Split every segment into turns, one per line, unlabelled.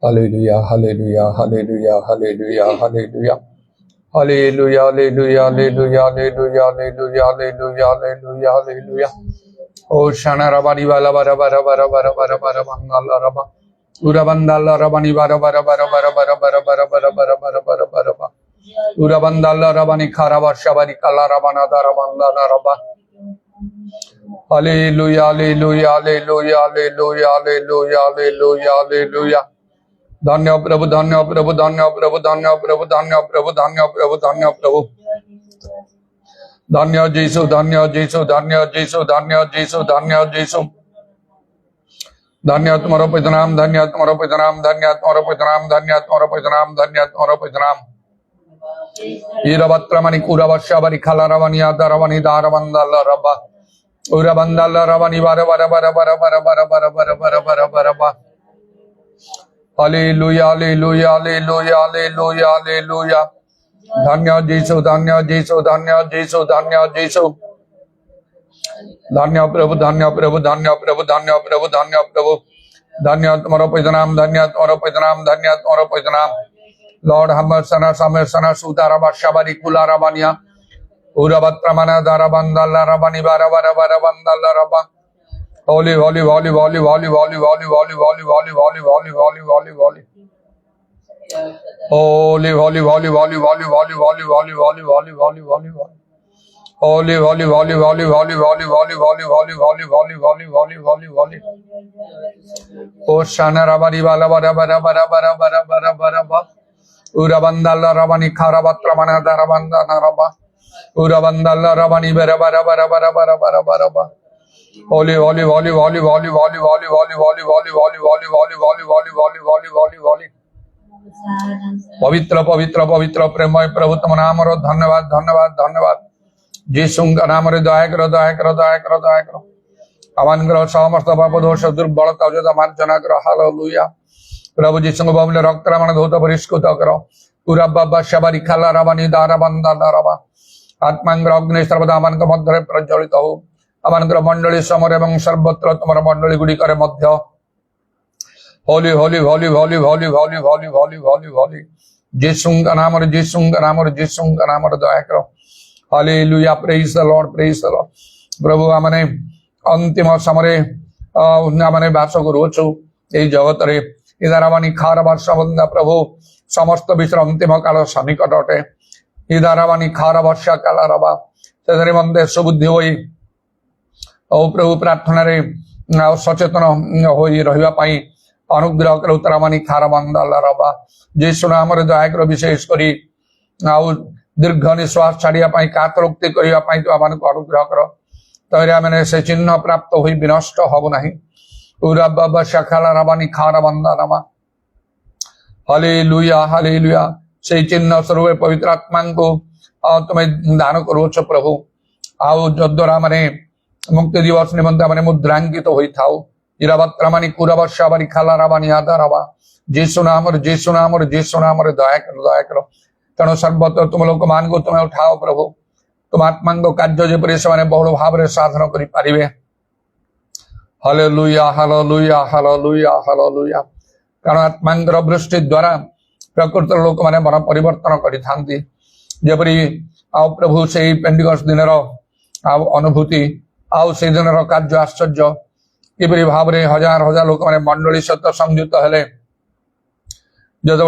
Hallelujah, hallelujah, hallelujah, hallelujah, hallelujah. Hallelujah, hallelujah, hallelujah, hallelujah, hallelujah, hallelujah, hallelujah, hallelujah. Oh Shana Rabani Bala Bara Bara Bara Bara Bara Bara Bangala Raba. Urabandala Rabani Bara Bara Bara Bara Bara Bara Bara Bara Bara Bara Bara Bara Bara. Urabandala Rabani Karaba Shabari Kala Rabana Darabandala Raba. Hallelujah, hallelujah, hallelujah, hallelujah, hallelujah, hallelujah, hallelujah. धन्य प्रभु धन्य प्रभु धन्य प्रभु धन्य प्रभु धन्य प्रभु धन्य प्रभु धन्य प्रभु धन्य जीसु धन्य जीसु धन्य जीसु धन्य जीसु धन्य जीसु धन्य तुम्हारो पितनाम धन्य तुम्हारो पितनाम धन्य तुम्हारो पितनाम धन्य तुम्हारो पितनाम धन्य तुम्हारो पितनाम ईरवत्रमणि कुरवश्यवरि खलरवनि आदरवनि दारवंदल रबा उरवंदल रवनि वर वर वर वर वर वर वर वर वर वर वर वर Hallelujah, hallelujah, hallelujah, hallelujah, hallelujah. Dhanya Jesu, Dhanya Jesu, Dhanya Jesu, Dhanya Jesu. Dhanya Prabhu, Dhanya Prabhu, Dhanya Prabhu, Dhanya Prabhu, Dhanya Prabhu. Dhanya Tumharo Pitanam, Dhanya Tumharo Pitanam, Dhanya Tumharo Pitanam. Lord, Hamasana, Samasana, Sudaraba, Shabari, Kula Rabania, Urabatramana, Darabandala, Rabani, Baravara, Baravandala, Rabba. Holy, holy, holy, holy, holy, holy, holy, holy, holy, holy, holy, holy, holy, holy, holy. Holy, holy, holy, holy, holy, holy, holy, holy, holy, holy, holy, holy, holy. Holy, holy, holy, holy, holy, holy, holy, holy, holy, holy, holy, holy, holy, holy, holy. Oh Shana Rabari Bala Bara Bara Bara Bara Bara Bara Bara Bara. Urabandala Rabani Karabatramana Darabanda Naraba. Urabandala Rabani Bara Bara Bara Bara Bara Bara Bara Bara. Holy, holy, holy, holy, holy, holy, holy, holy, holy, holy, holy, holy, holy, holy, holy, holy, holy, holy, holy. पवित्र पवित्र पवित्र प्रेमय प्रभु तुम नाम रो धन्यवाद धन्यवाद धन्यवाद जीसु नाम रे दया करो दया करो दया करो दया करो अमान करो समस्त पाप दोष दुर्बल तजद मार्जना करो हालेलुया प्रभु जीसु बहुमूल्य रक्त रामण धौत परिष्कृत करो पूरा बाबा शबरी खाला रवनि दारबंदा दारबा आत्मांग अग्नि सर्वदा अमान के मध्य प्रज्वलित हो अमान मंडली समर एवं सर्वत्र तुम मंडली गुड़ी करे मध्य Holy, holy, holy, holy, holy, holy, holy, holy, holy, holy. Jesunga naam और jesunga नाम और jesunga नाम और दया करो. Hallelujah, praise the Lord, praise the Lord. प्रभु आमने अंतिम समरे आमने बास करूछु এই জগতরে ইদারাবানি খারবার সম্বন্ধ প্রভু সমস্ত বিষয় अंतिम काल सन्निकट अटे ইদারাবানি খারবর্ষা काल रबा সেদের মধ্যে সুবুদ্ধি হই ও প্রভু প্রার্থনারে সচেতন হই রহিবা পাই अनुग्रह करो तरामानी खारबंदाला रबा जीसु नाम रे दया करो विशेष करी आउ दीर्घ निश्वास छाड़िया पाई कातरोक्ति करिया पाई तो आमान को अनुग्रह करो तरे आमने से चिन्ह प्राप्त होई विनष्ट हबो नाही उरा बाबा शखाला रबानी खारबंदा रमा हालेलुया हालेलुया से चिन्ह स्वरूप पवित्र आत्मा को तुम्हें दान करो छ प्रभु आउ जद्वारा माने मुक्ति दिवस निमंते माने मुद्रांकित होई थाओ इरावत्रमणि कुरवश्यवरि खलरवनि आदरवा जीसु नाम और जीसु नाम और जीसु नाम और दया करो तेणु सर्वत्र तुम लोक मान को तुम्हें उठाओ प्रभु तुम आत्मा कार्य जेपरि से बहुल भाव में साधन करि पारिबे हालेलुया हालेलुया हालेलुया हालेलुया कारण आत्मांगर वृष्टि द्वारा प्रकृत लोक माने मन परिवर्तन करिथांती जेपरि आ प्रभु से पेंटिकस्ट दिन अनुभूति आउ से दिन कार्य आश्चर्य किपरि भाव में हजार हजार लोक माने मंडली सहित संयुक्त हेले जो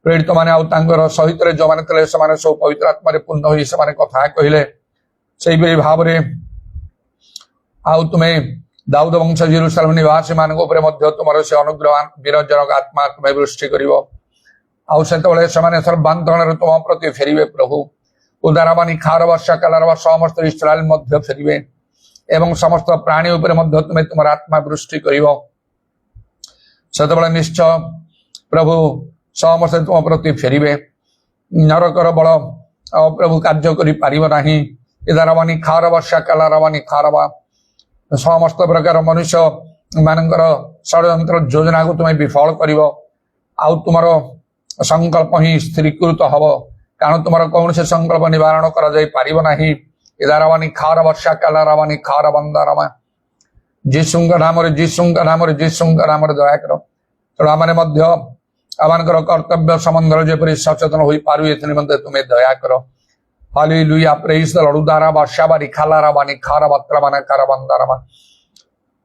प्रेरित माने आउ तांकर सहित जो माने तले समाने सब पवित्र आत्मा रे पूर्ण होई समाने कथा कहिले सेही परि भाव में आउ तुम्हें दाऊद वंश जेरूशलेम निवासी मान ऊपर मध्य तुमर से अनुग्रह विरजनक आत्मा तुम्हें वृष्टि करिवो आउ सेतबेले समाने सर्वांतरण रे तुम प्रति फेरिबे प्रभु उदारबानी खारवर्षा कालरवा समस्त इस्राएल मध्य फेरिबे एवं समस्त प्राणी उपरे मध्य तुम्हें तुम आत्मा वृष्टि करिवो सेतबेले निश्चय प्रभु समस्त तुम प्रति फेरिबे नरकर बल प्रभु कार्य करि पारिबो नाही इदारबानी खारवर्षा कालरवानी खारवा समस्त प्रकार मनुष्य मानकर षड्यंत्र योजना को तुम्हें विफल करिवो आउ तुमर संकल्प ही स्थिरीकृत हब कारण तुमर कौन से संकल्प निवारण करा जाई पारिबो नाही इदारवानी खारवर्षा कालरवानी खारबंदारमा जीसुंग नाम रे दया करो तेणु आम मध्य आमानकर कर्तव्य संबंध जेपरी सचेतन हो पारू ए निमंते तुम्हें दया करो। हालेलुया। Praise the lord. उदारा बाशाबा रिखालारा बानी खारा बात्रा बाना कारा बंदारामा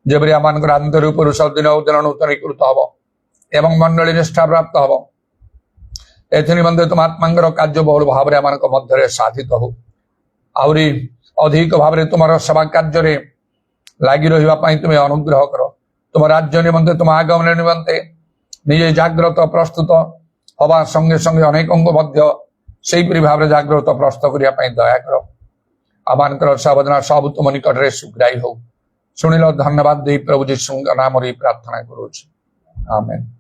जेपरी आमानकर आंतरिक पुरुष दिन दिन नूतनीकृत हब एवं मंडली निष्ठा प्राप्त हब ए निमंते तुम आत्मांगर कार्य बहुल भाव में आम मध्य साधित हो आहरी अधिक भाव में तुम सेवा कार्य लगी रही तुम्हें अनुग्रह कर। तुम राज्य निमंते तुम आगमन निमंते निजे जाग्रत प्रस्तुत हवा संगे संगे अनेक मध्य से भाव में जाग्रत प्रस्तुत करने दया कर। आमानकर सावधान सब तुम निकट में सुग्राही हो शुणिल धन्यवाद दे प्रभु जीशु नाम प्रार्थना करुच आमेन।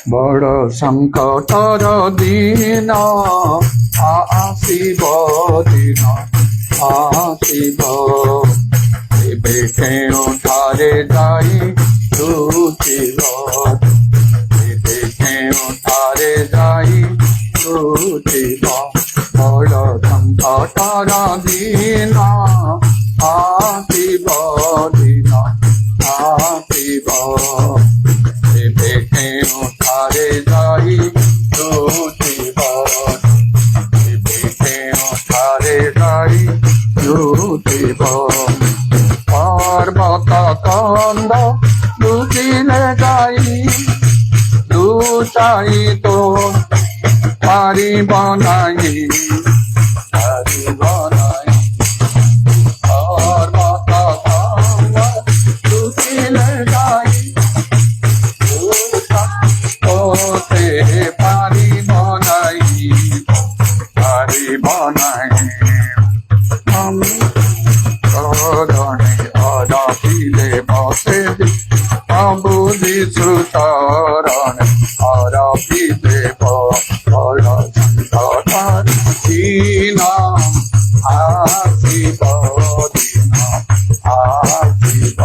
बड़ संकटर दिन आसीब दिन आसीब एबे केउठारे जाई लुचिब एबे केउठारे जाई लुचिब बड़ संकटर दिन आसीब दिन आसीब एबे केउठारे जाई लुचिब एबे केउठारे जाई लुचिब पर्वत कंद लुचिले जाई लुचाई तो पारिब नाही पारिब नाही पर्वत कंद लुचिले जाई पारिब नाही पारिब नाही अरपिले बसे प्रभु जीशु चरण अरपिले बड़ संकट दिन आसीब दिन आसीब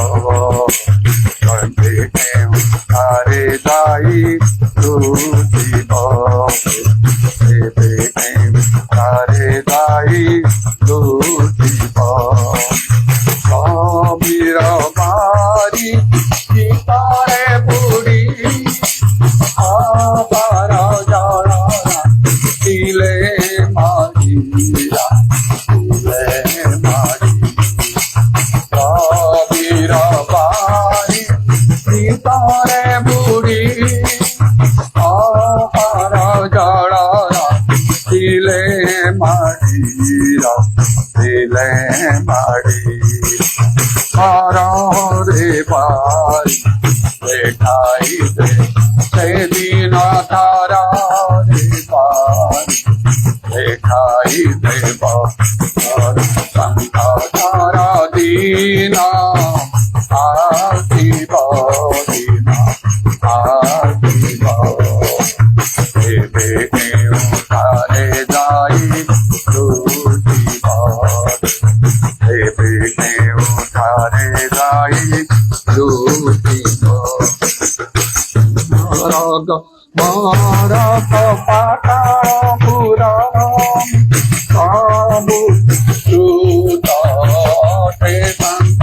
केउठारे जाई लुचिब एबे केउठारे जाई लुचिब कबीर बारी सीतारे बुढ़ी आबार जड़ा तिले मारिया तिले मारी कबीर बारी सीतारे बुढ़ी आबार जड़ा तिले मारिया तिले मारी रे बारी देखाई दे से दिन तारा रे बारी देखाई दे संत तारा दिन आसीब दिन आसीब एबे केउठारे जाई लुचिब एबे केउठारे जाई लुचिब मारक पाताल पुराण सबु सुतते संत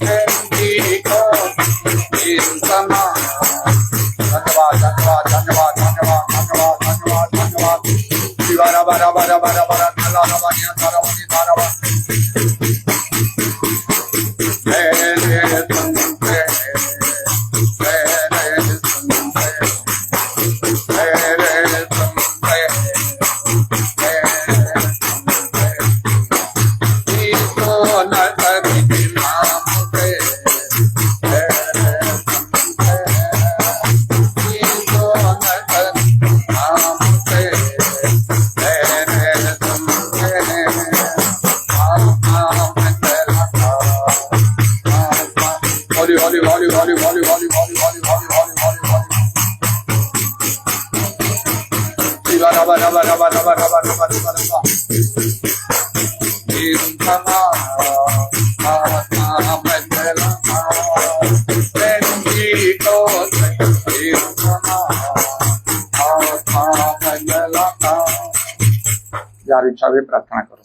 Bendito Insana. Dhanyavad, dhanyavad, dhanyavad, dhanyavad, dhanyavad, dhanyavad, dhanyavad. Shivara bara bara bara bara thala ravaniya saravani sarava. Mere tunte, mere tunte, mere tunte, mere tunte. Ito na sabiti namute. यार इच्छा भी प्रार्थना करो।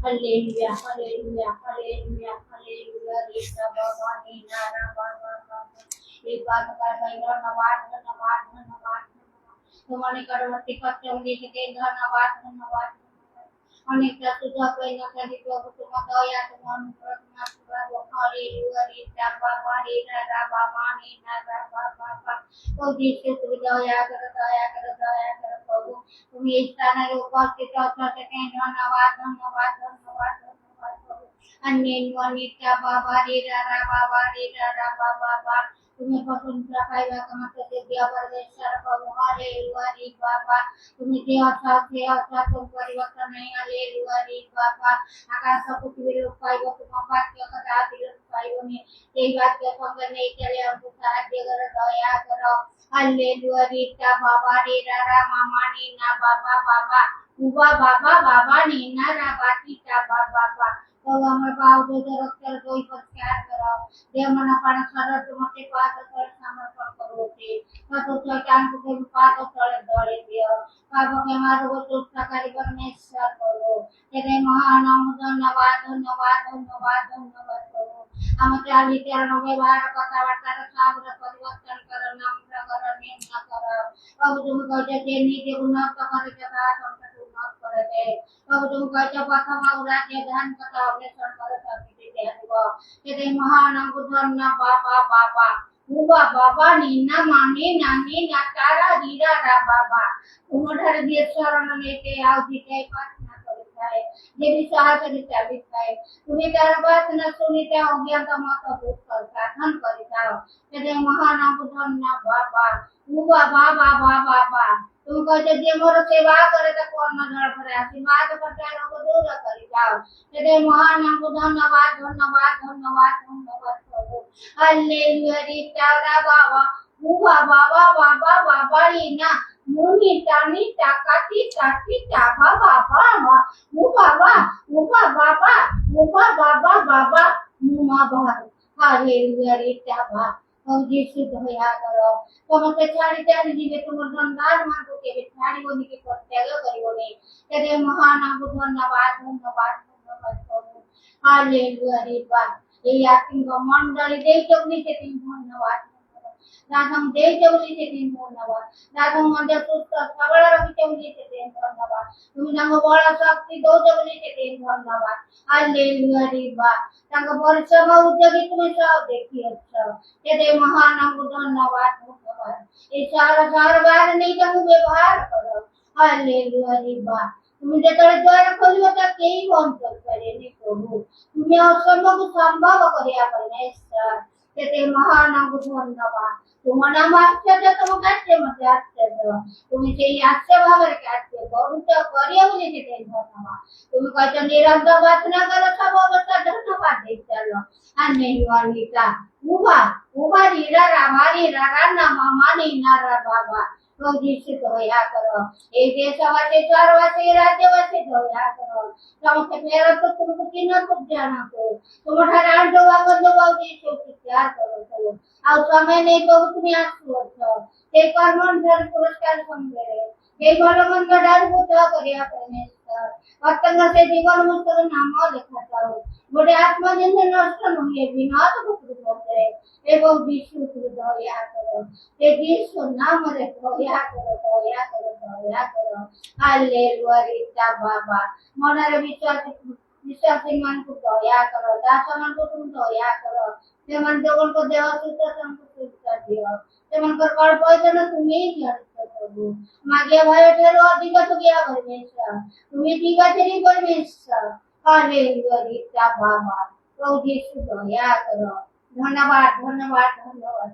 Hallelujah, hallelujah, hallelujah, hallelujah. Rita Baba Nara Baba Baba. Rita Baba Nara धन्यवाद तुम्हारे कर्मति पत्नी के धन्यवाद धन्यवाद अनेक तुझा पहिला कधी प्रभु तुम दया तुम अनुग्रह तुम हालेलुया रीता बाबा रीता बाबा नीना बाबा ओ जीसस तुम दया कर प्रभु तुम इस स्थान रे उपस्थित अवसर के धन्यवाद धन्यवाद धन्यवाद धन्यवाद प्रभु अन्य अनिता बाबा रीता बाबा तुम्हें प्रशंसा पाइबा कमाते से दिया परमेश्वर प्रभु हालेलुया री बाबा तुम्हें जे अच्छा तुम परिवर्तन नहीं हालेलुया री बाबा आकाश पृथ्वी रे पाइबा तुम वाक्य कथा दिल पाइबो ने यही बात के संग नहीं चले हमको साध्य कर दया करो हालेलुया री बाबा रे रा मामा नी ना बाबा उबा बाबा नी ना रा बाटी ता बाबा तो हमारे भाव जो रखकर कोई प्रचार करो देव मना पाना सरल तुम्हारे पास कर समर्पण करो थे तो शैतान को पास तले दौड़े दियो बाबा के हमारे को सुस्थकारी परमेश्वर करो तेरे महानाम धन्यवाद धन्यवाद धन्यवाद धन्यवाद करो हम चाली चरण में बाहर कथा वार्ता सागर परिवर्तन कर नाम कर नियम न करो अब तुम कहते जे नीति उन्नत करे जगह संकट उन्नत करे अब तुम कहते प्रथम राज्य धन कथा अवलेषण करे सभी दे देव तेरे महानाम धन्यवाद बाबा नीना माने नानी ना तारा हीरा रा बाबा तुम्हारे दिए शरण लेके आओ जीते प्रार्थना करता है ये भी साहस विचारित है तुम्हें तारा बात न सुनीता हो गया तो मत भूत करता धन करता हो तेरे महानाम धन्यवाद बाबा तुम कहते जे मोर सेवा करे तो कौन नजर पर आशीर्वाद करता लोग दूर कर जाओ तेरे महानाम धन्यवाद धन्यवाद धन्यवाद धन्यवाद प्रभु हालेलुया री तारा बाबा रीना मुनि तानी ताकाती ताकी ताबा बाबा बाबा मुमा बाबा हालेलुया री ताबा हम जीसु दया करो तुम छाड़ी छाड़ी जीवे तुम धनदार मांगो के छाड़ी बोनी के त्याग करियो ने तेरे महानाम धन्यवाद धन्यवाद धन्यवाद प्रभु हालेलुया रे बा ये आत्मिक मंडली दे चौली के तीन धन्यवाद राधम दे चौली के तीन धन्यवाद राधम मंडल सुस्त सबल रवि चौली के तीन धन्यवाद तुम नंग बड़ा शक्ति दो चौली के तीन धन्यवाद हालेलुया रे बा तंग परिश्रम उद्योगी तुम सब देखी अच्छा तेरे महानाम धन्यवाद धन्यवाद ये सारा बार नहीं तुम व्यवहार करो हालेलुया रे बा तुम जेतरे द्वार खोलियो त केही बंद कर पारे ने प्रभु तुम असंभव संभव करिया परमेश्वर तेरे महानाम धन्यवाद तुम नाम आश्चर्य तुम काटे मते आश्चर्य तुम से आश्चर्य भाव काटे बहुत करिया बोले के धन्यवाद तुम कहते निरंतर बात न करो सब अवस्था धन्यवाद दे चलो अन्य वालिका उबा रीरा रामारी राना मामा नी नारा बाबा तो जीसु दया करो एक देशवासी सर्ववासी राज्यवासी दया करो समस्त मेरा तो तुमको किना कुछ जाना को तुम्हारा रांडो वागंदो बाबू जीसु प्यार करो तो और समय नहीं तो तुम्हें आंसू हो ते कर्मन धर पुरस्कार संगे हे भलमंद डालभूत करिया परमेश्वर अतंग से जीवन मुक्त नाम लिखता हो गोटे आत्मा जिनसे नष्ट नहीं विनाश कृत होते एवं विष्णु दया करो ते यीशु नाम रे दया करो हालेलुया रीता बाबा मनरे विश्वासी मन को दया करो दास मन को तुम दया करो से मन जगन को देह सुत संकुचित कर दियो से मन कर कल पैसा तुम ही जानते प्रभु मागे भय ठेरो अधिक तो क्या परमेश्वर तुम्ही ठिकाणी परमेश्वर हालेलुया रीता बाबा प्रभु यीशु दया करो धन्यवाद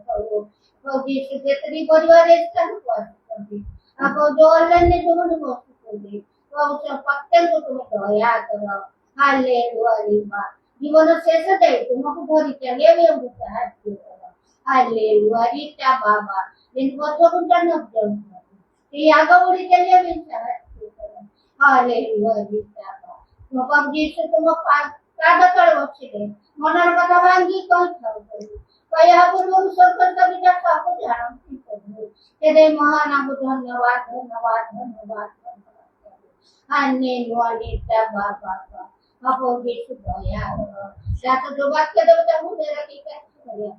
प्रभु प्रभु यीशु जितनी परिवार एक साथ करती आप जो ऑनलाइन ने तुम पोस्ट कर दी प्रभु सब प्रत्येक को तुम दया करो हालेलुया रीता जीवन शेष दे तुमको भरी चलिए भी हम सहायता करो हालेलुया रीता बाबा इन बच्चों को जन्म ये आगे बढ़ी चलिए भी सहायता करो हालेलुया रीता बाबा प्रभु यीशु तुम काद कर बच्चे मनर कथा भांगी कह थाओ कया पूर्व स्वर्ग कविता साको जानती प्रभु तेरे महानाम धन्यवाद हालेलुया रीता बाबा आपो यीशु दया करो जातो जो बात के देवता मुझे रखी कैसे करिया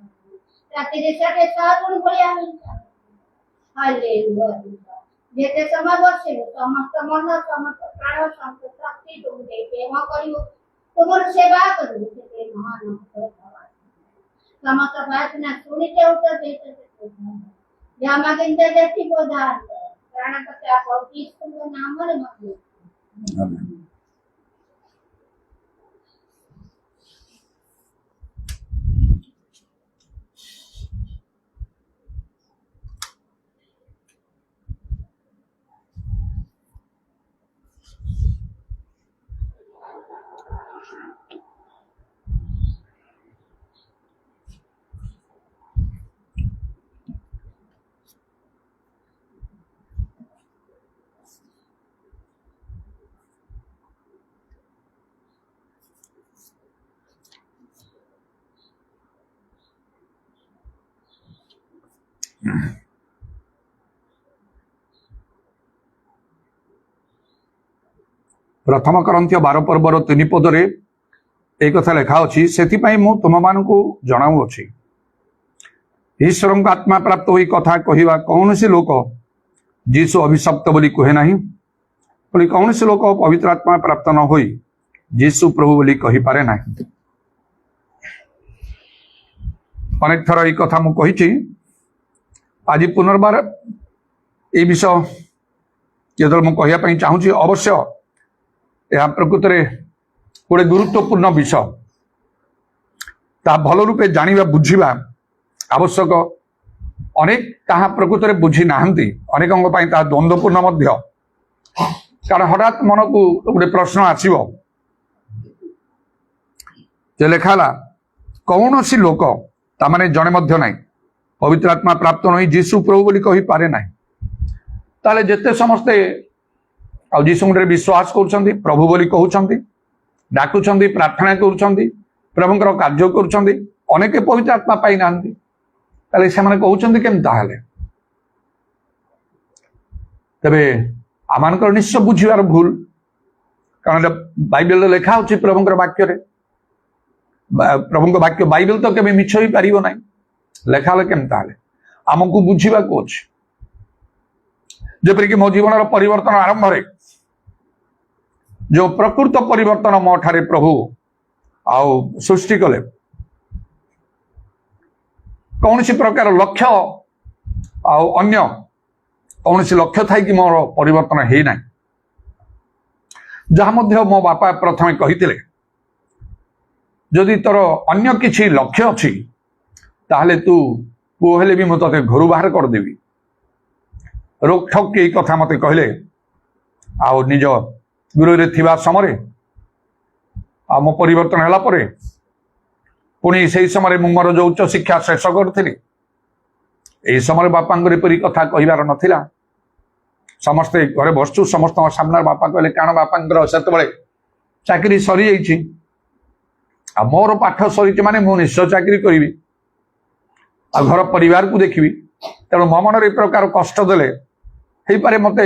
रात्रि रे साढ़े 7 गुण बढ़िया मिलता हालेलुया जेते समय बसे समस्त मन समस्त प्राण समस्त शक्ति तुम दे सेवा करियो तुमर सेवा करू तेरे महान धन्यवाद समस्त प्रार्थना सुनी के उत्तर देते या मागिंदा देती प्रदान प्राण पत्या पौती तुम नाम रे मांगो
आमेन। प्रथम करंथिय 12 पर्वर 3 पदरे एक कथा लेखा अच्छी से तुम मान जनाऊँगी ईश्वर को आत्मा प्राप्त हुई कथा कहवा कौन सी लोक जीशु अभिशप्त बोली कहे ना बोली कौन सी लोक पवित्र आत्मा प्राप्त न हो जीशु प्रभु बोली कही पारे ना अनेक थर ये कथा मुझे आज पुनर्बार ये विषय जो मुझे चाहूँगी अवश्य यह प्रकृत में गोटे गुरुत्वपूर्ण विषय ता भल रूपे जानिबा बुझिबा आवश्यक अनेक कहा प्रकृत में बुझी ना अनेकों द्वंद्वपूर्ण मध्य कारण हठात मन को गोटे प्रश्न आसीबो जे लेखाला कौन सी लोक तामाने जड़े मध्य नहीं पवित्र आत्मा प्राप्त नहीं जीशु प्रभु बोली कही पारे ना ताले जेते समस्ते आ जीशु विश्वास कर प्रभु बोली कहते डाकुंट प्रार्थना कर प्रभुंर कार्य कर अनेक पवित्र आत्मा पाई ना से कहते केम तेरे आम निश्चय बुझार भूल कारण बाइबल लेखा हो प्रभुंर वाक्य प्रभु वाक्य बाइबल तो केवे मिछ ही पारिबो नाही लेखा केम आमको बुझा अच्छे जेपरिक मो जीवन परिवर्तन आरंभ रे जो प्रकृत परिवर्तन मो ठारे प्रभु आउ सृष्टि कले कौन सी प्रकार लक्ष्य आउ अन्य कौन सी लक्ष्य थाई कि मोर परिवर्तन है ना जहाँ मध्य मो बापा प्रथमे कही जदि तोर अन्य किछि लक्ष्य अच्छी ताहले तू पुओ हेले भी मु तते घर बाहर करदेवी रोक ठोक के कथा मत कहले आउ निज गृह थिबा समय आ मो परिवर्तन होला परे पुणी से समय मु मोर जो उच्च शिक्षा शेष करी यही समय बापा परी कथा कहबार नथिला समस्ते घरे बसचु समस्त सामने बापा कहले काण बापा से चाकरी सरी जाइछि आ मोर पाठ सरी माने मु निश्चय चाकरी करी आ घर परिवार को देखी तेणु मो मन प्रकार कष्ट देले पारे मते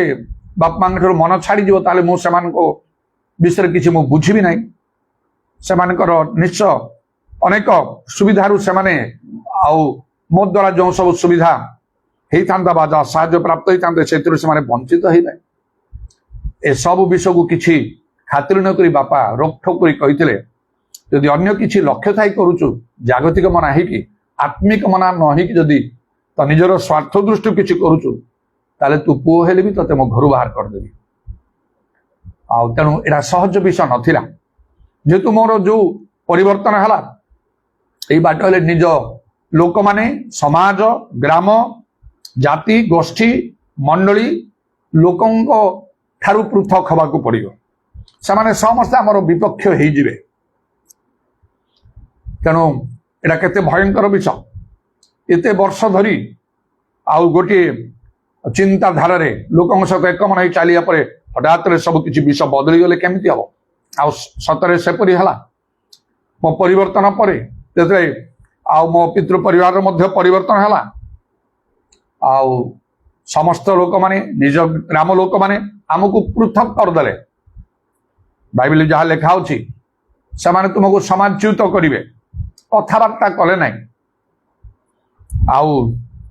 बाप मां मन छाड़ी ताले मु सेमानको विषय किसी मु बुझिबी नहीं सेमानकर निश्चय अनेक सुविधारू सेमाने आउ मो द्वारा जो सब सुविधा होता बा जहाँ साहाय्य प्राप्त होता से वंचित हो ए सब विषय को किसी खातिर न करी बापा रोकठोक करी कही जदि अन्य किसी लक्ष्य थाई करुचु जागतिक मना है कि आत्मिक मना न है कि जदि तो निजर स्वार्थ दृष्टि किसी करुचु ताले तू पुओ हेले भी तते मो घर बाहर करदेवी आ तेणु एटा सहज विषय नथिला जेतु मोर जो परिवर्तन हला एई बाट हेले निज लोक माने समाज ग्राम जाति गोष्ठी मंडली लोकंको ठारू पृथक हवाकू पड़िबो सेमाने समस्त आमर विपक्ष हो जिवे तेणु एटा केते भयंकर विषय एते वर्ष धरी आउ गोटे चिंताधारा लोकों सहित एकमन हो चलिया पर हठात सब किसी विषय बदली गले केमती हम आउ सतरे सेपरी है मो परिवर्तन पर मो पितृ परिवार मध्य परिवर्तन है आउ समस्त लोक माने निज ग्राम लोक माने आमको पृथक करदे बाइबल जहाँ लिखा होने तुमको समाजच्युत करेंगे कथबार्ता कले ना आउ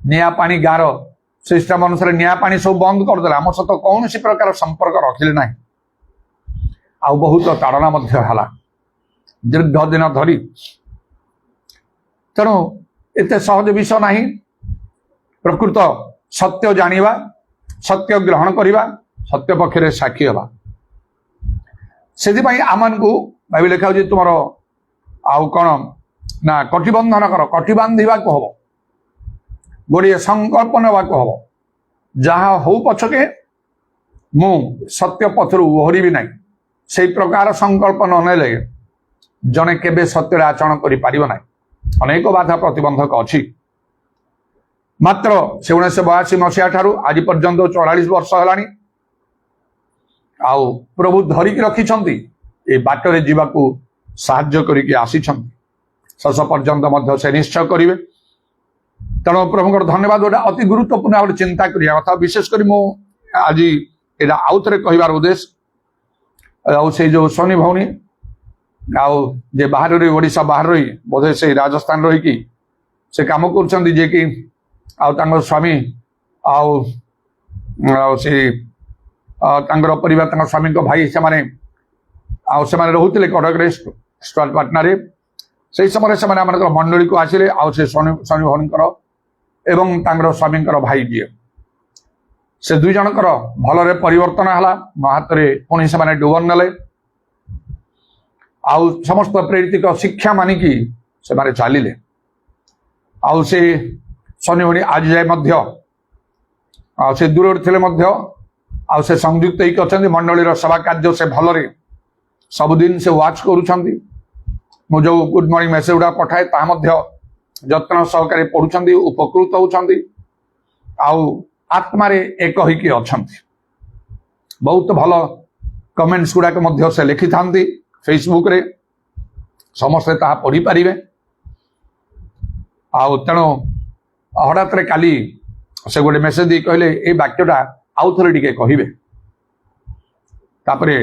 निया पानी गार सिस्टम अनुसार निया पानी सब बंद करदे आम सहित कौन सी प्रकार संपर्क रखिले ना आउ बहुत ताड़ना है दीर्घ दिन धरी तेणु एत सहज विषय नहीं प्रकृत सत्य जानिबा सत्य ग्रहण करिबा सत्य पक्षरे साक्षी हवा से आम को बाइबल लिखा हो तुम आउ कौन ना कटिबंधन कर कटि बांधा को हम गोटे संकल्प नेवा को हम जहाँ हो पछके मु सत्य पथर ओहरी भी ना से प्रकार संकल्प ननेले जने केबे सत्य आचरण करि पारिबो ना अनेक बाधा प्रतिबंधक अच्छी मात्र से 1982 मसीहा ठारू आज पर्यंत 44 वर्ष है आउ प्रभु धरिकी रखिछंती ए बाटरे जीवाकू साहाय्य करिके आसीछंती शेष पर्यंत मध्य से निश्चय करिवे तेणु प्रभुଙ୍କର धन्यवाद गोटे अति गुरुत्वपूर्ण गोटे चिंता करिया कथा विशेषकर मु आज एटा आउ थे कहबार उद्देश्य आउ से जो सोनी भौनी आउ जे बाहर रही ओडिशा बाहर रही बोधे से राजस्थान रही कि से काम कर जे कि आउ तांगर स्वामी आउ से तांगर परिवार स्वामी भाई से माने आउ से माने रहउतिले कटक रे स्टॉल पार्टनर रे से समय से माने हमर मंडली को आसिले आउ से सोनी भौनीकर एवं तांगर स्वामीकर भाई जी से दुई जनकर भलरे परिवर्तन है मो हाथ में पुणी से माने डुबन नेले आउ समस्त प्रेरित शिक्षा मानिकी से माने चलिले आउ से शनि भणी आज जाए मध्य से दूर थे आउ से संयुक्त ही अच्छा मंडलीर सेवा कार्य से भलरे सबुदिन से वाच करुँच मु जो गुड मॉर्निंग मेसेज गुड़ा पठाए ता जत्न सहकारी पढ़ुं उपकृत होती आउ आत्मारे एक होइकी अछंती बहुत भल कमेंट्स गुड़ाक से लिखि था फेसबुक रे समस्ते ता पढ़ी पारिबे आउ तेणु हठात काली से गोटे मेसेज दी कहले ए वाक्यटा आउ थे टिके कहिबे तापरे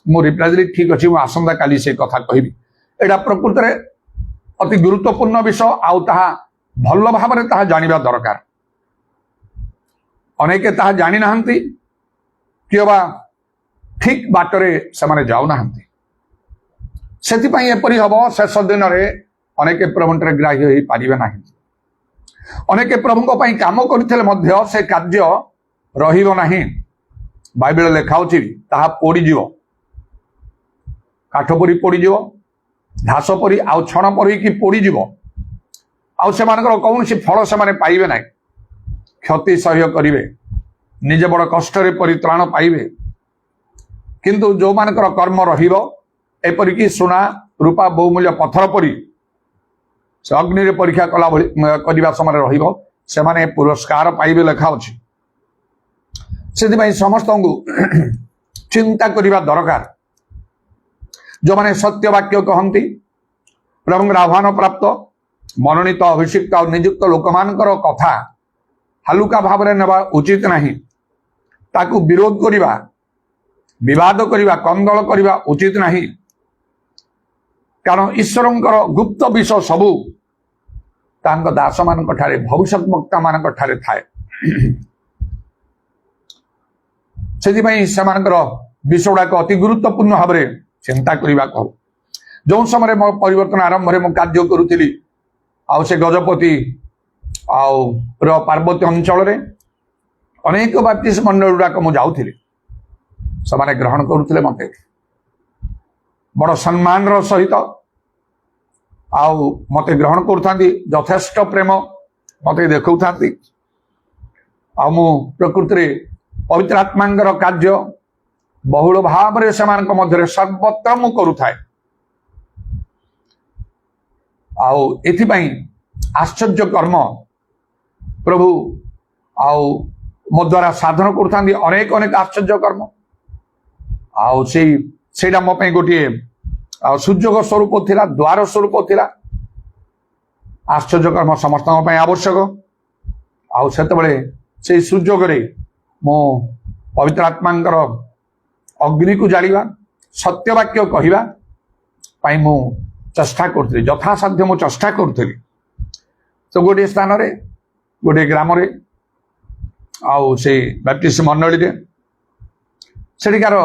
मु रिप्लाई देली ठीक अच्छे मुझे आसंता काली से कथा कहबी एटा प्रकृत में अति गुरुत्वपूर्ण विषय आउ ताहा भल भाव में ताहा जानिबा दरकार अनेक ताहा जानी नाहंती कि बा ठीक बाटरे से जाऊ नाहंती सेतिपाई एपरि हबो शेष दिन रे अनेक प्रभुंटर ग्राह्य होई पारिबे नाही अनेक प्रभुंको पई काम करथिले मध्य से कार्य रहिबो नाही बाइबल लेखा होछि ताहा पोड़ी जीवो काठ परी पोड़ी जीवो घास परी आउ छण परी की पोड़ी जीवो आउ से मानकर कौन सी फल से माने पाइबे नाही क्षति सह्य करिवे निजे बड़ कष्ट रे परित्राण पाइबे किंतु जो मानकर कर्म रहिबो एपरिकी सुना रूपा बहुमूल्य पत्थर परी से अग्नि रे परीक्षा कला करने समय रहिबो से माने पुरस्कार पाइबे लेखा अछि से समस्त को चिंता करने दरकार जो माने सत्य वाक्य कहती प्रभुर आह्वान प्राप्त मनोनीत अभिषिक्त और नियुक्त लोक मानकर कथा हालुका भाव में नेबा उचित नहीं ତାକୁ ବିରୋଧ କରିବା, ବିବାଦ କରିବା, କନ୍ଦଳ କରିବା ଉଚିତ ନାହିଁ। କାରଣ ଈଶ୍ୱରଙ୍କର ଗୁପ୍ତ ବିଷୟ ସବୁ ତାଙ୍କ ଦାସମାନଙ୍କ ଠାରେ, ଭବିଷ୍ୟତ ବକ୍ତା ମାନଙ୍କ ଠାରେ ଥାଏ। ସେଥିପାଇଁ ସେମାନଙ୍କର ବିଷୟ ଗୁଡାକ ଅତି ଗୁରୁତ୍ୱପୂର୍ଣ୍ଣ ଭାବରେ ଚିନ୍ତା କରିବାକୁ ହବ। ଯେଉଁ ସମୟରେ ମୋ ପରିବର୍ତ୍ତନ ଆରମ୍ଭରେ ମୁଁ କାର୍ଯ୍ୟ କରୁଥିଲି, ଆଉ ସେ ଗଜପତି ଆଉ ପାର୍ବତ୍ୟ ଅଞ୍ଚଳରେ ଅନେକ ବାପ୍ତିସ୍ମ ମଣ୍ଡଳୀ ଗୁଡାକ ମୁଁ ଯାଉଥିଲି। ସେମାନେ ଗ୍ରହଣ କରୁଥିଲେ ମତେ ବଡ ସମ୍ମାନର ସହିତ, ଆଉ ମତେ ଗ୍ରହଣ କରୁଥାନ୍ତି, ଯଥେଷ୍ଟ ପ୍ରେମ ମତେ ଦେଖାଉଥାନ୍ତି। ଆଉ ମୁଁ ପ୍ରକୃତିରେ ପବିତ୍ର ଆତ୍ମାଙ୍କର କାର୍ଯ୍ୟ ବହୁଳ ଭାବରେ ସେମାନଙ୍କ ମଧ୍ୟରେ ସର୍ବତ୍ର ମୁଁ କରୁଥାଏ। ଆଉ ଏଥିପାଇଁ ଆଶ୍ଚର୍ଯ୍ୟ କର୍ମ ପ୍ରଭୁ ଆଉ ମୋ ଦ୍ୱାରା ସାଧନ କରୁଥାନ୍ତି, ଅନେକ ଅନେକ ଆଶ୍ଚର୍ଯ୍ୟ କର୍ମ। ଆଉ ସେଇଟା ମୋ ପାଇଁ ଗୋଟିଏ ସୁଯୋଗ ସ୍ୱରୂପ ଥିଲା, ଦ୍ୱାର ସ୍ୱରୂପ ଥିଲା। ଆଶ୍ଚର୍ଯ୍ୟ କର୍ମ ସମସ୍ତଙ୍କ ପାଇଁ ଆବଶ୍ୟକ। ଆଉ ସେତେବେଳେ ସେଇ ସୁଯୋଗରେ ମୁଁ ପବିତ୍ର ଆତ୍ମାଙ୍କର ଅଗ୍ନିକୁ ଜାଳିବା, ସତ୍ୟ ବାକ୍ୟ କହିବା ପାଇଁ ମୁଁ ଚେଷ୍ଟା କରୁଥିଲି, ଯଥାସାଧ୍ୟ ମୁଁ ଚେଷ୍ଟା କରୁଥିଲି। ତ ଗୋଟିଏ ସ୍ଥାନରେ, ଗୋଟିଏ ଗ୍ରାମରେ, ଆଉ ସେଇ ବାପ୍ତିସ୍ମ ମଣ୍ଡଳୀରେ ସେଠିକାର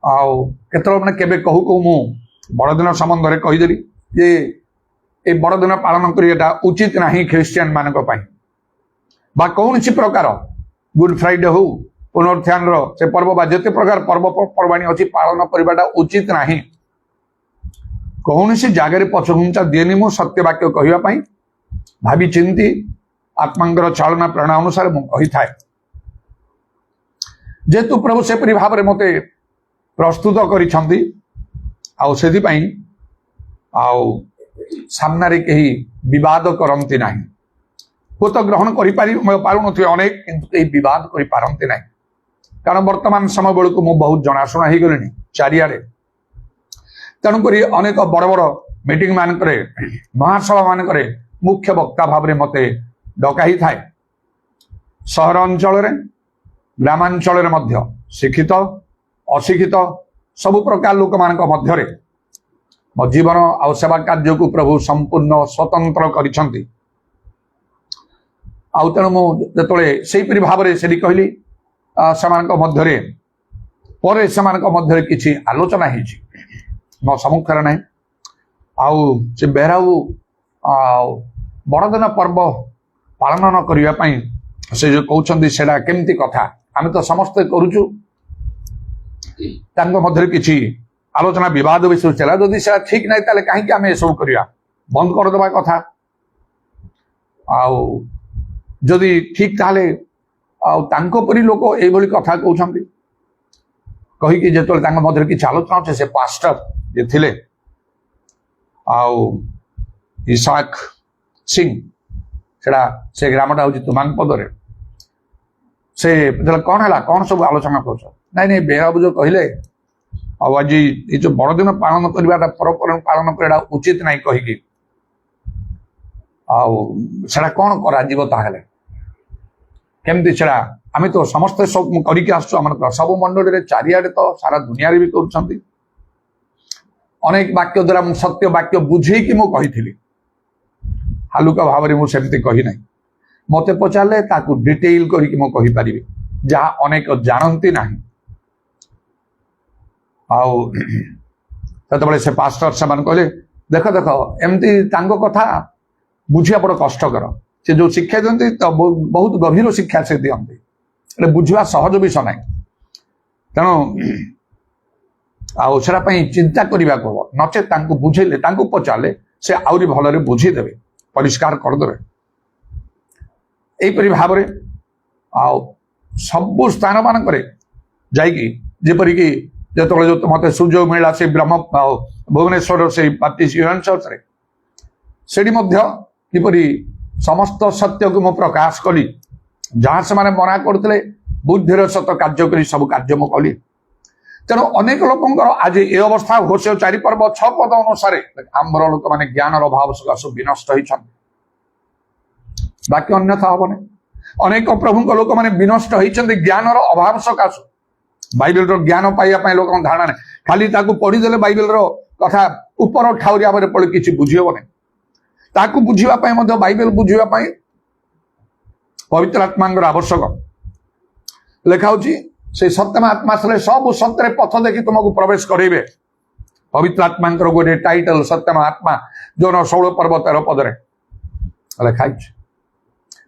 ଆଉ କେତେବେଳେ ମାନେ କେବେ କହୁ କହୁ ମୁଁ ବଡ଼ଦିନ ସମ୍ବନ୍ଧରେ କହିଦେଲି ଯେ এই ବଡ଼ଦିନ ପାଳନ କରିବାଟା ଉଚିତ ନାହିଁ ଖ୍ରୀଷ୍ଟିଆନ ମାନଙ୍କ ପାଇଁ, ବା କୌଣସି ପ୍ରକାର ଗୁଡ ଫ୍ରାଇଡେ ହଉ, ପୁନରୁତ୍ଥାନର ସେ ପର୍ବ ବା ଯେତେ ପ୍ରକାର ପର୍ବପର୍ବାଣୀ ଅଛି ପାଳନ କରିବାଟା ଉଚିତ ନାହିଁ। କୌଣସି ଜାଗାରେ ପଛଘୁଞ୍ଚା ଦିଏନି ମୁଁ ସତ୍ୟ ବାକ୍ୟ କହିବା ପାଇଁ। ଭାବି ଚିନ୍ତି ଆତ୍ମାଙ୍କର ଚାଳନା ପ୍ରେରଣା ଅନୁସାରେ ମୁଁ କହିଥାଏ। ଯେହେତୁ ପ୍ରଭୁ ସେପରି ଭାବରେ ମତେ ପ୍ରସ୍ତୁତ କରିଛନ୍ତି, ଆଉ ସେଥିପାଇଁ ଆଉ ସାମ୍ନାରେ କେହି ବିବାଦ କରନ୍ତି ନାହିଁ। ହୁଏତ ଗ୍ରହଣ ପାରୁନଥିବେ ଅନେକ, କିନ୍ତୁ କେହି ବିବାଦ କରିପାରନ୍ତି ନାହିଁ। କାରଣ ବର୍ତ୍ତମାନ ସମୟ ବେଳକୁ ମୁଁ ବହୁତ ଜଣାଶୁଣା ହେଇଗଲିଣି ଚାରିଆଡେ। ତେଣୁକରି ଅନେକ ବଡ ବଡ ମିଟିଂ ମାନଙ୍କରେ, ମହାସଭା ମାନଙ୍କରେ ମୁଖ୍ୟ ବକ୍ତା ଭାବରେ ମତେ ଡକା ହେଇଥାଏ। ସହର ଅଞ୍ଚଳରେ, ଗ୍ରାମାଞ୍ଚଳରେ ମଧ୍ୟ ଶିକ୍ଷିତ ଅଶିକ୍ଷିତ ସବୁ ପ୍ରକାର ଲୋକମାନଙ୍କ ମଧ୍ୟରେ ମୋ ଜୀବନ ଆଉ ସେବା କାର୍ଯ୍ୟକୁ ପ୍ରଭୁ ସମ୍ପୂର୍ଣ୍ଣ ସ୍ୱତନ୍ତ୍ର କରିଛନ୍ତି। ଆଉ ତେଣୁ ମୁଁ ଯେତେବେଳେ ସେଇପରି ଭାବରେ ସେଠି କହିଲି, ସେମାନଙ୍କ ମଧ୍ୟରେ ପରେ ସେମାନଙ୍କ ମଧ୍ୟରେ କିଛି ଆଲୋଚନା ହେଇଛି, ମୋ ସମ୍ମୁଖରେ ନାହିଁ। ଆଉ ସେ ବେହେରାଉ ଆଉ ବଡ଼ଦିନ ପର୍ବ ପାଳନ ନ କରିବା ପାଇଁ ସେ ଯୋଉ କହୁଛନ୍ତି ସେଟା କେମିତି କଥା, ଆମେ ତ ସମସ୍ତେ କରୁଛୁ। ତାଙ୍କ ମଧ୍ୟରେ କିଛି ଆଲୋଚନା ବିବାଦ ବିଷୟ ଥିଲା। ଯଦି ସେଟା ଠିକ ନାହିଁ ତାହେଲେ କାହିଁକି ଆମେ ଏସବୁ କରିବା, ବନ୍ଦ କରିଦେବା କଥା। ଆଉ ଯଦି ଠିକ ତାହେଲେ ଆଉ ତାଙ୍କ ପରି ଲୋକ ଏଇଭଳି କଥା କହୁଛନ୍ତି କହିକି ଯେତେବେଳେ ତାଙ୍କ ମଧ୍ୟରେ କିଛି ଆଲୋଚନା ଅଛି, ସେ ପାଷ୍ଟର ଯେ ଥିଲେ ଆଉ ଇସାକ ସିଂ, ସେଟା ସେ ଗ୍ରାମଟା ହଉଛି ତୁମାଙ୍ଗପଦରେ। ସେ କଣ ହେଲା, କଣ ସବୁ ଆଲୋଚନା କରୁଛ? ନାଇଁ ନାଇଁ ବେହେରାବୁ ଯୋଉ କହିଲେ ଆଉ ଆଜି ଏଇ ଯୋଉ ବଡଦିନ ପାଳନ କରିବାଟା, ପର୍ବପର୍ବାଣି ପାଳନ କରିବାଟା ଉଚିତ ନାହିଁ କହିକି, ଆଉ ସେଟା କଣ କରାଯିବ ତାହେଲେ, କେମିତି ସେଟା? ଆମେ ତ ସମସ୍ତେ ସବୁ କରିକି ଆସୁଛୁ, ଆମର ସବୁ ମଣ୍ଡଳୀରେ, ଚାରିଆଡେ ତ ସାରା ଦୁନିଆରେ ବି କରୁଛନ୍ତି। ଅନେକ ବାକ୍ୟ ଦ୍ୱାରା ମୁଁ ସତ୍ୟ ବାକ୍ୟ ବୁଝେଇକି ମୁଁ କହିଥିଲି, ହାଲୁକା ଭାବରେ ମୁଁ ସେମିତି କହିନାହିଁ। ମତେ ପଚାରିଲେ ତାକୁ ଡିଟେଇଲ କରିକି ମୁଁ କହିପାରିବି, ଯାହା ଅନେକ ଜାଣନ୍ତି ନାହିଁ। ଆଉ ସେତେବେଳେ ସେ ପାଷ୍ଟର ସେମାନେ କହିଲେ, ଦେଖ ଦେଖ ଏମିତି ତାଙ୍କ କଥା ବୁଝିବା ବଡ କଷ୍ଟକର। ସେ ଯୋଉ ଶିକ୍ଷା ଦିଅନ୍ତି ତ ବହୁତ ଗଭୀର ଶିକ୍ଷା ସେ ଦିଅନ୍ତି, એટલે ବୁଝିବା ସହଜ ବିଷୟ ନାହିଁ। ତେଣୁ ଆଉ ସେଟା ପାଇଁ ଚିନ୍ତା କରିବାକୁ ହବ, ନଚେତ ତାଙ୍କୁ ବୁଝେଇଲେ, ତାଙ୍କୁ ପଚାରିଲେ ସେ ଆହୁରି ଭଲରେ ବୁଝେଇଦେବେ, ପରିଷ୍କାର କରିଦେବେ। ଏଇପରି ଭାବରେ ଆଉ ସବୁ ସ୍ଥାନ ମାନଙ୍କରେ ଯାଇକି, ଯେପରିକି ଯେତେବେଳେ ମତେ ସୁଯୋଗ ମିଳିଲା ସେ ଭୁବନେଶ୍ୱର ସେଇ ବାପ୍ଟିଷ୍ଟ ୟୁନିୟନ ଚର୍ଚ୍ଚରେ, ସେଠି ମଧ୍ୟ କିପରି ସମସ୍ତ ସତ୍ୟକୁ ମୁଁ ପ୍ରକାଶ କଲି। ଯାହା ସେମାନେ ମନା କରୁଥିଲେ ବୁଦ୍ଧିର ସତ କାର୍ଯ୍ୟ କରି ସବୁ କାର୍ଯ୍ୟ ମୁଁ କଲି। ତେଣୁ ଅନେକ ଲୋକଙ୍କର ଆଜି ଏ ଅବସ୍ଥା, ହୋଶେୟ 4 ପର୍ବ 6 ପଦ ଅନୁସାରେ ଆମର ଲୋକମାନେ ଜ୍ଞାନର ଅଭାବ ସକାଶୁ ବିନଷ୍ଟ ହେଇଛନ୍ତି। ବାକି ଅନ୍ୟଥା ହବନି। ଅନେକ ପ୍ରଭୁଙ୍କ ଲୋକମାନେ ବିନଷ୍ଟ ହେଇଛନ୍ତି ଜ୍ଞାନର ଅଭାବ ସକାଶୁ। ବାଇବେଲର ଜ୍ଞାନ ପାଇବା ପାଇଁ ଲୋକଙ୍କ ଧାରଣା ନାହିଁ। ଖାଲି ତାକୁ ପଢିଦେଲେ ବାଇବେଲର କଥା ଉପର ଠାଉରିଆ ଭାବରେ ପଢି କିଛି ବୁଝି ହବନି। ତାକୁ ବୁଝିବା ପାଇଁ ମଧ୍ୟ ବାଇବେଲ ବୁଝିବା ପାଇଁ ପବିତ୍ର ଆତ୍ମାଙ୍କର ଆବଶ୍ୟକ। ଲେଖା ହଉଛି ସେ ସତ୍ୟମ ଆତ୍ମା ଆସିଲେ ସବୁ ସତ୍ୟରେ ପଥ ଦେଖି ତୁମକୁ ପ୍ରବେଶ କରେଇବେ। ପବିତ୍ର ଆତ୍ମାଙ୍କର ଗୋଟେ ଟାଇଟଲ ସତ୍ୟମ ଆତ୍ମା, ଯୋଉନ 16 ପର୍ବ 13 ପଦରେ ଲେଖା ହେଇଛି।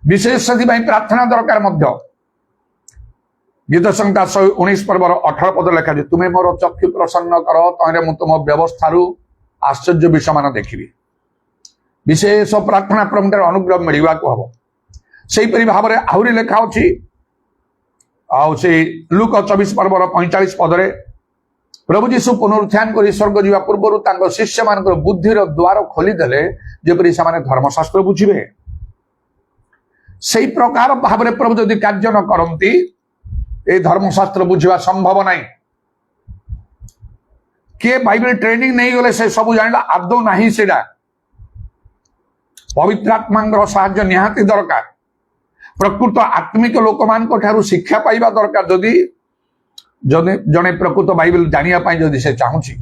ବିଶେଷ ସେଥିପାଇଁ ପ୍ରାର୍ଥନା ଦରକାର ମଧ୍ୟ। ଗୀତ ସଂହିତା 119 ପର୍ବର 18 ପଦ ଲେଖା ଅଛି, ତୁମେ ମୋର ଚକ୍ଷୁ ପ୍ରସନ୍ନ କର, ତହିଁରେ ମୁଁ ତୁମ ବ୍ୟବସ୍ଥାରୁ ଆଶ୍ଚର୍ଯ୍ୟ ବିଷୟମାନ ଦେଖିବି। ବିଶେଷ ପ୍ରାର୍ଥନା ପ୍ରଭୁଙ୍କର ଅନୁଗ୍ରହ ମିଳିବାକୁ ହବ। ସେହିପରି ଭାବରେ ଆହୁରି ଲେଖା ଅଛି, ଆଉ ସେଇ ଲୁକ 24 ପର୍ବର 45 ପଦରେ ପ୍ରଭୁ ଯୀଶୁ ପୁନରୁତ୍ଥାନ କରି ସ୍ୱର୍ଗ ଯିବା ପୂର୍ବରୁ ତାଙ୍କ ଶିଷ୍ୟମାନଙ୍କର ବୁଦ୍ଧିର ଦ୍ୱାର ଖୋଲିଦେଲେ, ଯେପରି ସେମାନେ ଧର୍ମଶାସ୍ତ୍ର ବୁଝିବେ। ସେଇ ପ୍ରକାର ଭାବରେ ପ୍ରଭୁ ଯଦି କାର୍ଯ୍ୟ ନ କରନ୍ତି, এই ধর্মশাস্ত্র বুঝিবা সম্ভব নাই। কে বাইবেল ট্রেনিং নেই গলে সে সবু জানিলা আদৌ ନାହିଁ সেটা। পবিত্র আত্মাঙ্গর সাহায্য নিহাতি দরকার। প্রকৃত আত্মিক লোকମାନଙ୍କ ଠାରୁ ଶିକ୍ଷା ପାଇବା ଦରକାର। ଯଦି ଜଣେ ପ୍ରକୃତ ବାଇବେଲ ଜାଣିବା ପାଇଁ ଯଦି ସେ ଚାହୁଁଛି,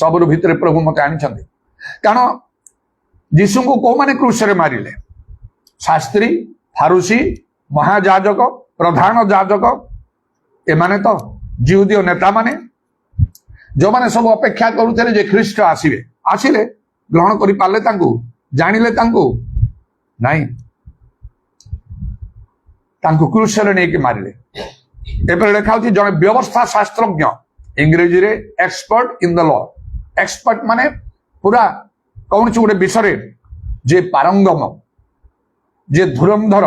ସବୁର ଭିତରେ ପ୍ରଭୁ ମତେ ଆଣିଛନ୍ତି। କାରଣ ଯୀଶୁଙ୍କୁ କୋଉମାନେ କ୍ରୁଶରେ ମାରିଲେ? ଶାସ୍ତ୍ରୀ, ଫାରୁସୀ, ମହାଯାଜକ, ପ୍ରଧାନ ଯାଜକ, ଏମାନେ ତ ଜିହୁଦୀୟ ନେତାମାନେ, ଯୋଉମାନେ ସବୁ ଅପେକ୍ଷା କରୁଥିଲେ ଯେ ଖ୍ରୀଷ୍ଟ ଆସିବେ। ଆସିଲେ, ଗ୍ରହଣ କରିପାରିଲେ ତାଙ୍କୁ, ଜାଣିଲେ ତାଙ୍କୁ? ନାଇଁ, ତାଙ୍କୁ କ୍ରୁଶରେ ନେଇକି ମାରିଲେ। ଏପରି ଲେଖା ହଉଛି ଜଣେ ବ୍ୟବସ୍ଥା ଶାସ୍ତ୍ରଜ୍ଞ, ଇଂରେଜୀରେ expert in the law. Expert ମାନେ ପୁରା କୌଣସି ଗୋଟେ ବିଷୟରେ ଯେ ପାରଙ୍ଗମ, ଯେ ଧୁରନ୍ଧର,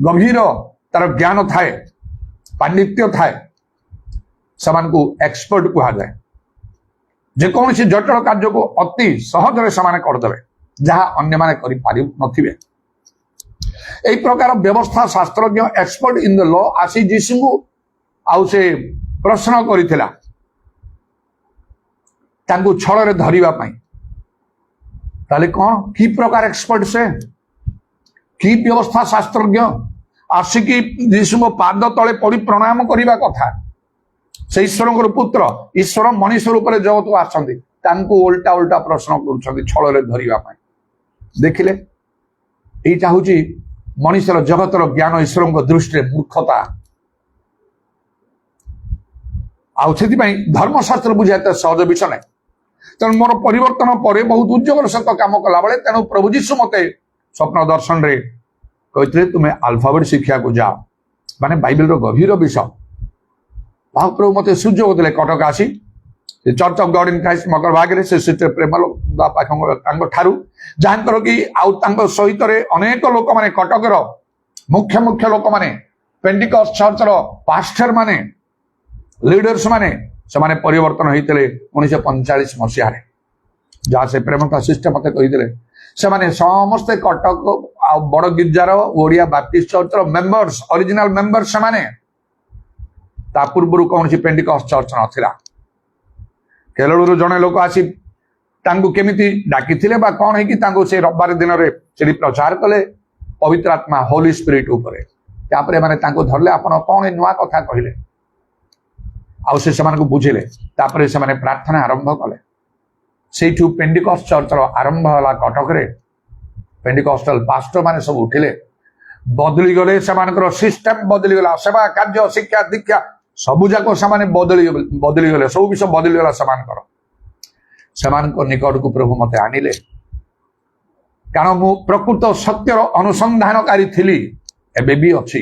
ଗଭୀର ତାର ଜ୍ଞାନ ଥାଏ, ପାଣ୍ଡିତ୍ୟ ଥାଏ, ସେମାନଙ୍କୁ ଏକ୍ସପର୍ଟ କୁହାଯାଏ। ଯେକୌଣସି ଜଟିଳ କାର୍ଯ୍ୟକୁ ଅତି ସହଜରେ ସେମାନେ କରିଦେବେ, ଯାହା ଅନ୍ୟମାନେ କରିପାରି ନଥିବେ। এই প্রকার ব্যবস্থা শাস্ত্রজ্ঞ এক্সপর্ট ইন দ ল আসি যীশুଙ୍କୁ ଆଉ ସେ ପ୍ରଶ୍ନ କରିଥିଲା ତାଙ୍କୁ ଛଳରେ ଧରିବା ପାଇଁ। ତାହେଲେ କଣ, କି ପ୍ରକାର ଏକ୍ସପର୍ଟ ସେ, କି ବ୍ୟବସ୍ଥା ଶାସ୍ତ୍ରଜ୍ଞ? ଆସିକି ଯୀଶୁଙ୍କ ପାଦ ତଳେ ପଡି ପ୍ରଣାମ କରିବା କଥା। ସେ ଈଶ୍ୱରଙ୍କର ପୁତ୍ର, ଈଶ୍ୱର ମଣିଷ ରୂପରେ ଜଗତକୁ ଆସନ୍ତି, ତାଙ୍କୁ ଓଲଟା ଓଲଟା ପ୍ରଶ୍ନ କରୁଛନ୍ତି ଛଳରେ ଧରିବା ପାଇଁ। ଦେଖିଲେ, এইটা ହଉଛି ମଣିଷର ଜଗତର ଜ୍ଞାନ ଈଶ୍ୱରଙ୍କ ଦୃଷ୍ଟିରେ ମୂର୍ଖତା। ଆଉ ସେଥିପାଇଁ ଧର୍ମଶାସ୍ତ୍ର ବୁଝିବା ଏତେ ସହଜ ବିଷୟ ନାହିଁ। ତେଣୁ ମୋର ପରିବର୍ତ୍ତନ ପରେ ବହୁତ ଉଦ୍ୟୋଗର ସହିତ କାମ କଲାବେଳେ, ତେଣୁ ପ୍ରଭୁ ଯୀଶୁ ମତେ ସ୍ୱପ୍ନ ଦର୍ଶନରେ କହିଥିଲେ, ତୁମେ ଆଲଫାବେଟ ଶିଖିବାକୁ ଯାଅ, ମାନେ ବାଇବେଲର ଗଭୀର ବିଷୟ। ମହାପ୍ରଭୁ ମତେ ସୁଯୋଗ ଦେଲେ କଟକ ଆସି church of God in Christ ମକରଭାଗରେ ସେ ସିଷ୍ଟର ପ୍ରେମଲ ତାଙ୍କ ଠାରୁ, ଯାହାଙ୍କର କି ଆଉ ତାଙ୍କ ସହିତରେ ଅନେକ ଲୋକମାନେ, କଟକର ମୁଖ୍ୟ ମୁଖ୍ୟ ଲୋକମାନେ, ପେଣ୍ଟିକଷ୍ଟ ଚର୍ଚ୍ଚର ପାଷ୍ଟର ମାନେ, ଲିଡର୍ସ ମାନେ, ସେମାନେ ପରିବର୍ତ୍ତନ ହେଇଥିଲେ 1945 ମସିହାରେ। ଯାହା ସେ ପ୍ରେମଙ୍କ ଶିଷ୍ୟ ମତେ କହିଥିଲେ, ସେମାନେ ସମସ୍ତେ କଟକ ଆଉ ବଡ ଗିର୍ଜାର ଓଡିଆ ବାପ୍ଟିଷ୍ଟ ଚର୍ଚ୍ଚର ମେମ୍ବର୍ସ, ଅରିଜିନାଲ ମେମ୍ବର ସେମାନେ। ତା ପୂର୍ବରୁ କୌଣସି ପେଣ୍ଟିକଷ୍ଟ ଚର୍ଚ୍ଚ ନଥିଲା। କେରଳରୁ ଜଣେ ଲୋକ ଆସି ତାଙ୍କୁ କେମିତି ଡାକିଥିଲେ ବା କଣ ହେଇକି ତାଙ୍କୁ ସେ ରବିବାର ଦିନରେ ସେଠି ପ୍ରଚାର କଲେ ପବିତ୍ର ଆତ୍ମା, ହୋଲି ସ୍ପିରିଟ ଉପରେ। ତାପରେ ମାନେ ତାଙ୍କୁ ଧରିଲେ, ଆପଣ କଣ ନୂଆ କଥା କହିଲେ? ଆଉ ସେ ସେମାନଙ୍କୁ ବୁଝିଲେ। ତାପରେ ସେମାନେ ପ୍ରାର୍ଥନା ଆରମ୍ଭ କଲେ। ସେଇଠୁ ପେଣ୍ଟିକଷ୍ଟ ଚର୍ଚ୍ଚର ଆରମ୍ଭ ହେଲା କଟକରେ। ପେଣ୍ଟିକଷ୍ଟଲ ପାଷ୍ଟର ମାନେ ସବୁ ଉଠିଲେ, ବଦଳିଗଲେ, ସେମାନଙ୍କର ସିଷ୍ଟମ ବଦଳିଗଲା, ସେବା କାର୍ଯ୍ୟ, ଶିକ୍ଷା, ଦୀକ୍ଷା ସବୁ ଯାକ ସେମାନେ ବଦଳିଗଲେ, ସବୁ ବିଷୟ ବଦଳିଗଲା ସେମାନଙ୍କର। ସେମାନଙ୍କ ନିକଟକୁ ପ୍ରଭୁ ମତେ ଆଣିଲେ, କାରଣ ମୁଁ ପ୍ରକୃତ ସତ୍ୟର ଅନୁସନ୍ଧାନକାରୀ ଥିଲି, ଏବେ ବି ଅଛି।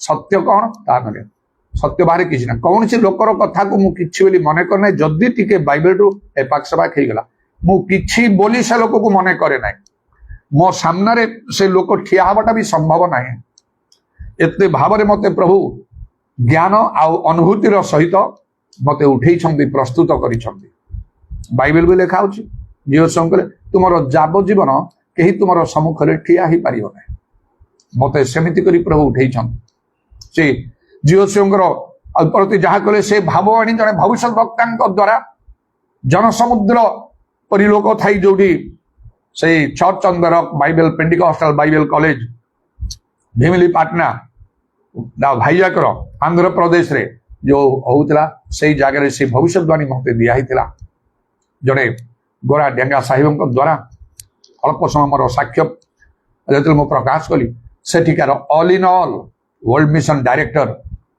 ସତ୍ୟ କଣ ତାପରେ ସତ୍ୟ ବାହାରେ କିଛି ନା, କୌଣସି ଲୋକର କଥାକୁ ମୁଁ କିଛି ବୋଲି ମନେ କରେ ନାହିଁ। ଯଦି ଟିକେ ବାଇବେଲରୁ ଏପାଖ ସେପାଖ ହେଇଗଲା, ମୁଁ କିଛି ବୋଲି ସେ ଲୋକକୁ ମନେ କରେ ନାହିଁ। ମୋ ସାମ୍ନାରେ ସେ ଲୋକ ଠିଆ ହବାଟା ବି ସମ୍ଭବ ନାହିଁ। ଏତେ ଭାବରେ ମତେ ପ୍ରଭୁ ଜ୍ଞାନ ଆଉ ଅନୁଭୂତିର ସହିତ ମତେ ଉଠେଇଛନ୍ତି, ପ୍ରସ୍ତୁତ କରିଛନ୍ତି। ବାଇବେଲ ବି ଲେଖା ହଉଛି, ଝିଅ ତୁମର ଯାବଜୀବନ କେହି ତୁମର ସମ୍ମୁଖରେ ଠିଆ ହେଇପାରିବ ନାହିଁ। ମତେ ସେମିତି କରି ପ୍ରଭୁ ଉଠେଇଛନ୍ତି। ସେ ଝିଅଙ୍କର ପ୍ରତି ଯାହା କଲେ, ସେ ଭାବ ଆଣି ଜଣେ ଭବିଷ୍ୟତ ବକ୍ତାଙ୍କ ଦ୍ୱାରା ଜନସମୁଦ୍ର ପରି ଲୋକ ଥାଇ ଯୋଉଠି ସେଇ church on the rock Bible, Pentecostal Bible college, Bheemili पाटना भाईजाकर आंध्र प्रदेश रे जो होउतला से जगह से भविष्यवाणी मते दिया हितला जड़े गोरा डेंगा साहिब द्वारा अल्प समय मोर साक्ष्य जो मु प्रकाश कली सेठिकार all in all world mission director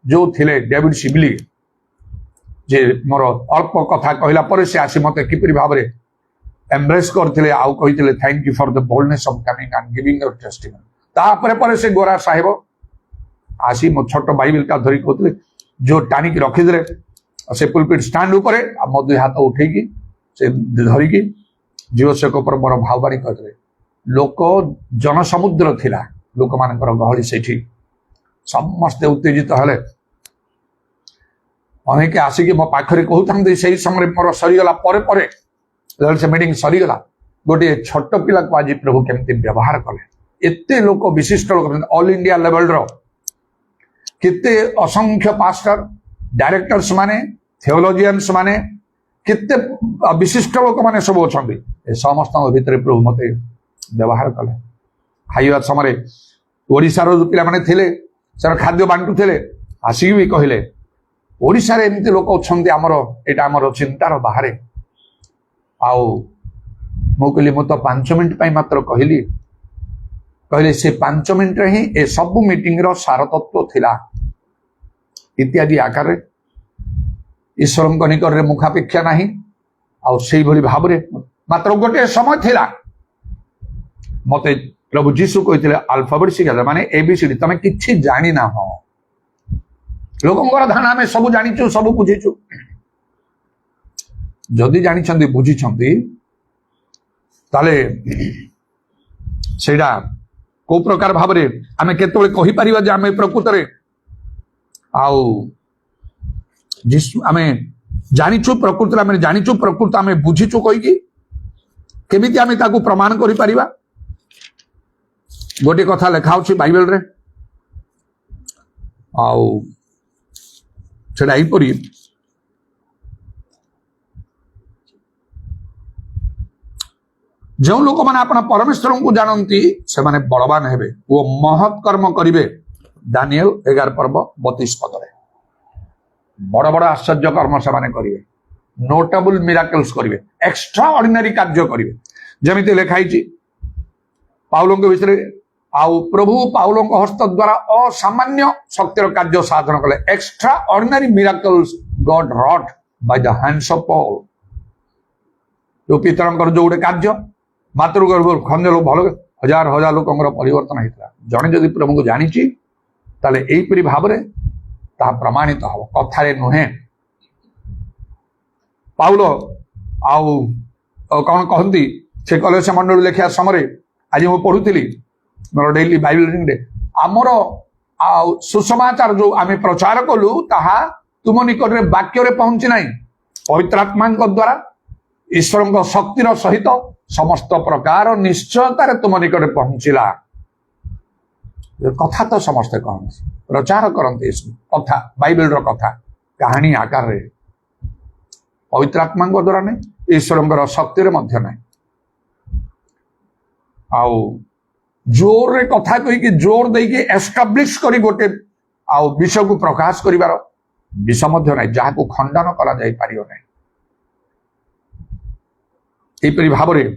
जो थिले डेविड सिबली जे मोर अल्प कथा कहला पर से आसी मते किपरि भाव रे एम्ब्रेस करथिले आउ कहिथिले thank you for the boldness of coming and giving your testimony तापरे पर से गोरा साहेब आसी मो छोट बाइबल का धरी कहथिले जो टाणी की रखिदे से पुलपिट स्टैंड ऊपर मो दुई हाथ उठेकी से धरिकी जीव से मोर भावबाणी कहते लोक जनसमुद्र थिला लोक मान गहली से समस्ते उत्तेजित हेले अनेक आसिक मो पाखरे कहते से समय मोर सरीगला से मीटिंग सरीगला गोटे छोट पिला को आज प्रभु केमती व्यवहार कले एते लोक विशिष्ट लोक ऑल इंडिया लेवल रो केते असंख्य पास्टर डायरेक्टर्स माने थियोलॉजियंस माने केते विशिष्ट लोक माने सब अछंदी ए समस्त भितर प्रभु मते व्यवहार कले खाइबा समय ओडिसा रो पिला माने थिले सर खाद्य बांटू थिले आसी भी कहिले ओडिसा रे एमती लोक अछंदी हमरो एटा हमरो चिंतार बाहरे आउ मो कहली मो तो 5 मिनिट पई मात्र कहले से 5 मिनिट रे ही ए सब मीटिंग रो सार तत्व थिला इत्यादि आकार ईश्वर निकट में मुखापेक्षा नहीं आई भली भाव मात्र गोटे समय थिला मते प्रभु जीशु कहते अल्फाबेट शिखा माने एबीसीडी तमें किछि जानी ना हो लोकंकर धान आम सब जानिचु सब बुझीचु जदि जानी बुझी ताले सेडा को प्रकार भाव आम केतबे कहि परिबा जे आम प्रकृत रे आउ आम जानिचु प्रकृत आम जानिचु प्रकृत आम बुझीचु कहीकि केमिति आम ताकू प्रमाण करि परिबा गोटे कथा लेखा होछि बाइबल रे आउ सेडा एपरि जो लोक मैंने अपना परमेश्वर को जानती से माने बलवान हेबे वो महत् कर्म करिवे दानिएल 11 पर्व 32 पद बड़ बड़ आश्चर्य कर्म से माने करिवे नोटेबल मिराकल्स करिवे एक्स्ट्रा ऑर्डिनरी कार्य करिवे जेमिति लिखाई पाउलों विषय आउ प्रभु पाउलों हस्त द्वारा असामान्य शक्तिर कार्य साधन कले extraordinary miracles God wrought by the hands of Paul जो पितरंकर जो गोटे कार्य मातृ गर्भ खंडे लोग भल हजार हजार लोक परिवर्तन होता जड़े जदि प्रभु को जानी ताले एपरी भाव में ता प्रमाणित हम कथारे नुहे पाउल आउ कौन कहती से कलेश मंडल लिखा समय आज मुझे पढ़ुली मोर डेली बाइबल रीडिंग आमर सुसमाचार जो आम प्रचार कलु ताहा तुम निकट में वाक्य रे पहुंची ना पवित्र आत्मा द्वारा ईश्वर शक्तिर सहित समस्त प्रकार निश्चयतार तुम निकट पहुंचला कथा तो समस्ते कहते प्रचार करते कथा बाइबल कथा कहानी आकार रे पवित्र आत्मा द्वारा नहीं ईश्वर शक्ति ना आउ जोर रे कथा कही जोर दे एस्टाब्लिश करी गोटे आउ विषय को प्रकाश करिवार विषय मध्य ना जहाँ को खंडन करा जाई पारियो नहीं यहीपरि भाव में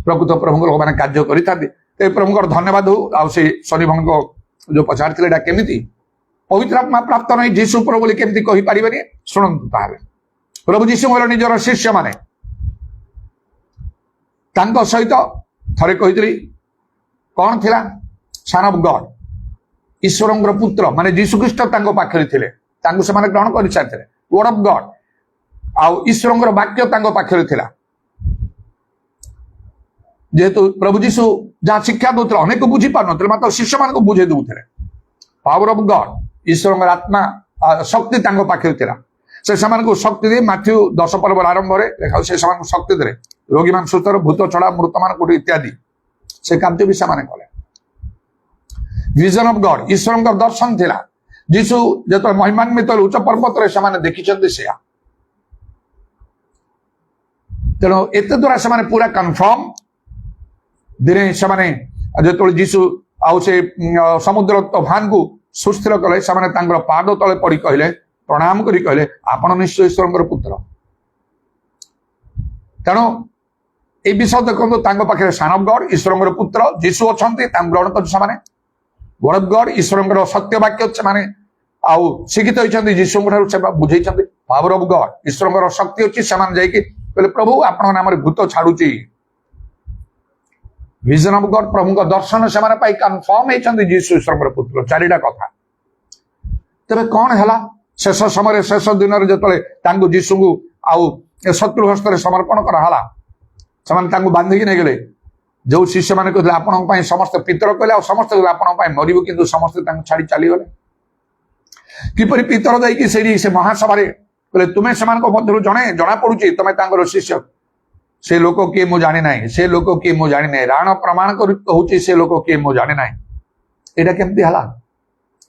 प्रकृत प्रभु लोक मैंने कार्य करते प्रभु धन्यवाद हो आउ से शनि भंग जो पचार केमी पवित्र आत्मा प्राप्त नहीं जीशु प्रभु बोली केमती कहि परिबेनी शुणु ताले प्रभु जीशु निजर शिष्य माने तांको सहित थरे कहितली कौन थिला सन ऑफ गॉड ईश्वर पुत्र माने जीशु ख्रीष्ट तांको पाखरे थिले तांको से माने ग्रहण करि सारथिले वर्ड ऑफ गॉड आउ ईश्वर वाक्य तांको पाखरे थिला जेहेतु प्रभु जीशु जहाँ शिक्षा दूसरे अनेक बुझी पार न मात्र शिष्य मान बुझे दूसरे पावर ऑफ गॉड ईश्वर आत्मा शक्ति पाखे से शक्ति दे माथ्यू 10 पर्व आरंभ देखा से शक्ति दे रोगी मान सुस्थ भूत चढ़ा मृत मान इत्यादि से कार्य भी से कले विजन ऑफ गॉड ईश्वर दर्शन थिला जीशु जो महिमान्वित उच्च पर्वत से देखी से तेणु एत द्वारा से पूरा कन्फर्म दिने से जो जीशु आउ से समुद्र तोफान को सुस्थिर कले से पाद तले पड़ी कहले प्रणाम करी कहले आपण निश्चय ईश्वर पुत्र तेणु ये विषय देखो पाखे सन ऑफ गॉड ईश्वर पुत्र जीशु अच्छा ग्रहण कर वर्ड ऑफ गॉड ईश्वर सत्य वाक्य से आउ शिक्षित होती जीशु बुझे पावर ऑफ गॉड ईश्वर शक्ति अच्छी से प्रभु आपण नाम भूत छाड़ुची विजन ऑफ गॉड प्रभु दर्शन से कन्फर्म होती जीशु ईश्वर पुत्र चारिटा कथा तेरे कौन है शेष समय शेष दिन में जो जीशु को आउ शत्रु हस्त समर्पण कराला से बांधिकी नहीं गले जो शिष्य मैंने कहते आपण समस्त पितर कहले समस्त आपण मरबू कि समस्ते छाड़ी चलीगले किपरि पितर जाइए से महासभा कहले तुम्हें से मध्य जड़े जना पड़ुची तुम्हें शिष्य से लोक किए मु जानी ना से लोक किए मु जानी ना राण प्रमाण कहूँ से लोक किए मु जानी ना यहाँ केमती है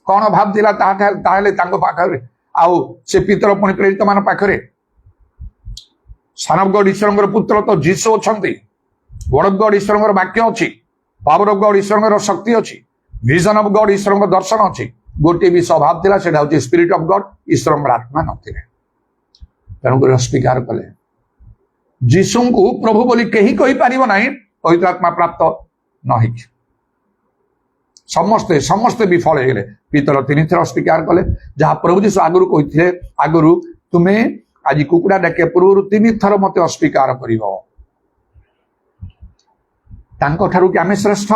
कौन भाव थिला पाखे आउ से पितर पुणी प्रेरित मान पाखे सन ऑफ गॉड ईश्वर पुत्र तो जीशु अच्छा वर्ड ऑफ गॉड ईश्वर वाक्य अच्छी पावर ऑफ गॉड ईश्वर शक्ति अच्छी विजन ऑफ गॉड ईश्वर दर्शन अच्छी गोटे भी स्वभाव थिला सेटा होची स्पिरिट ऑफ गॉड ईश्वर आत्मा नथिले तेणुक स्वीकार कले जीशु को प्रभु बोली कहीं कही पारिब नहीं पवित्र आत्मा प्राप्त न समस्ते समस्ते विफल हो गले पितर 3 थर स्वीकार कले जहाँ प्रभु जीशु आगुरु कही आगुरु तुम्हें आज कुकुड़ा डाके पूर्व 3 थर मत अस्वीकार कर आम श्रेष्ठ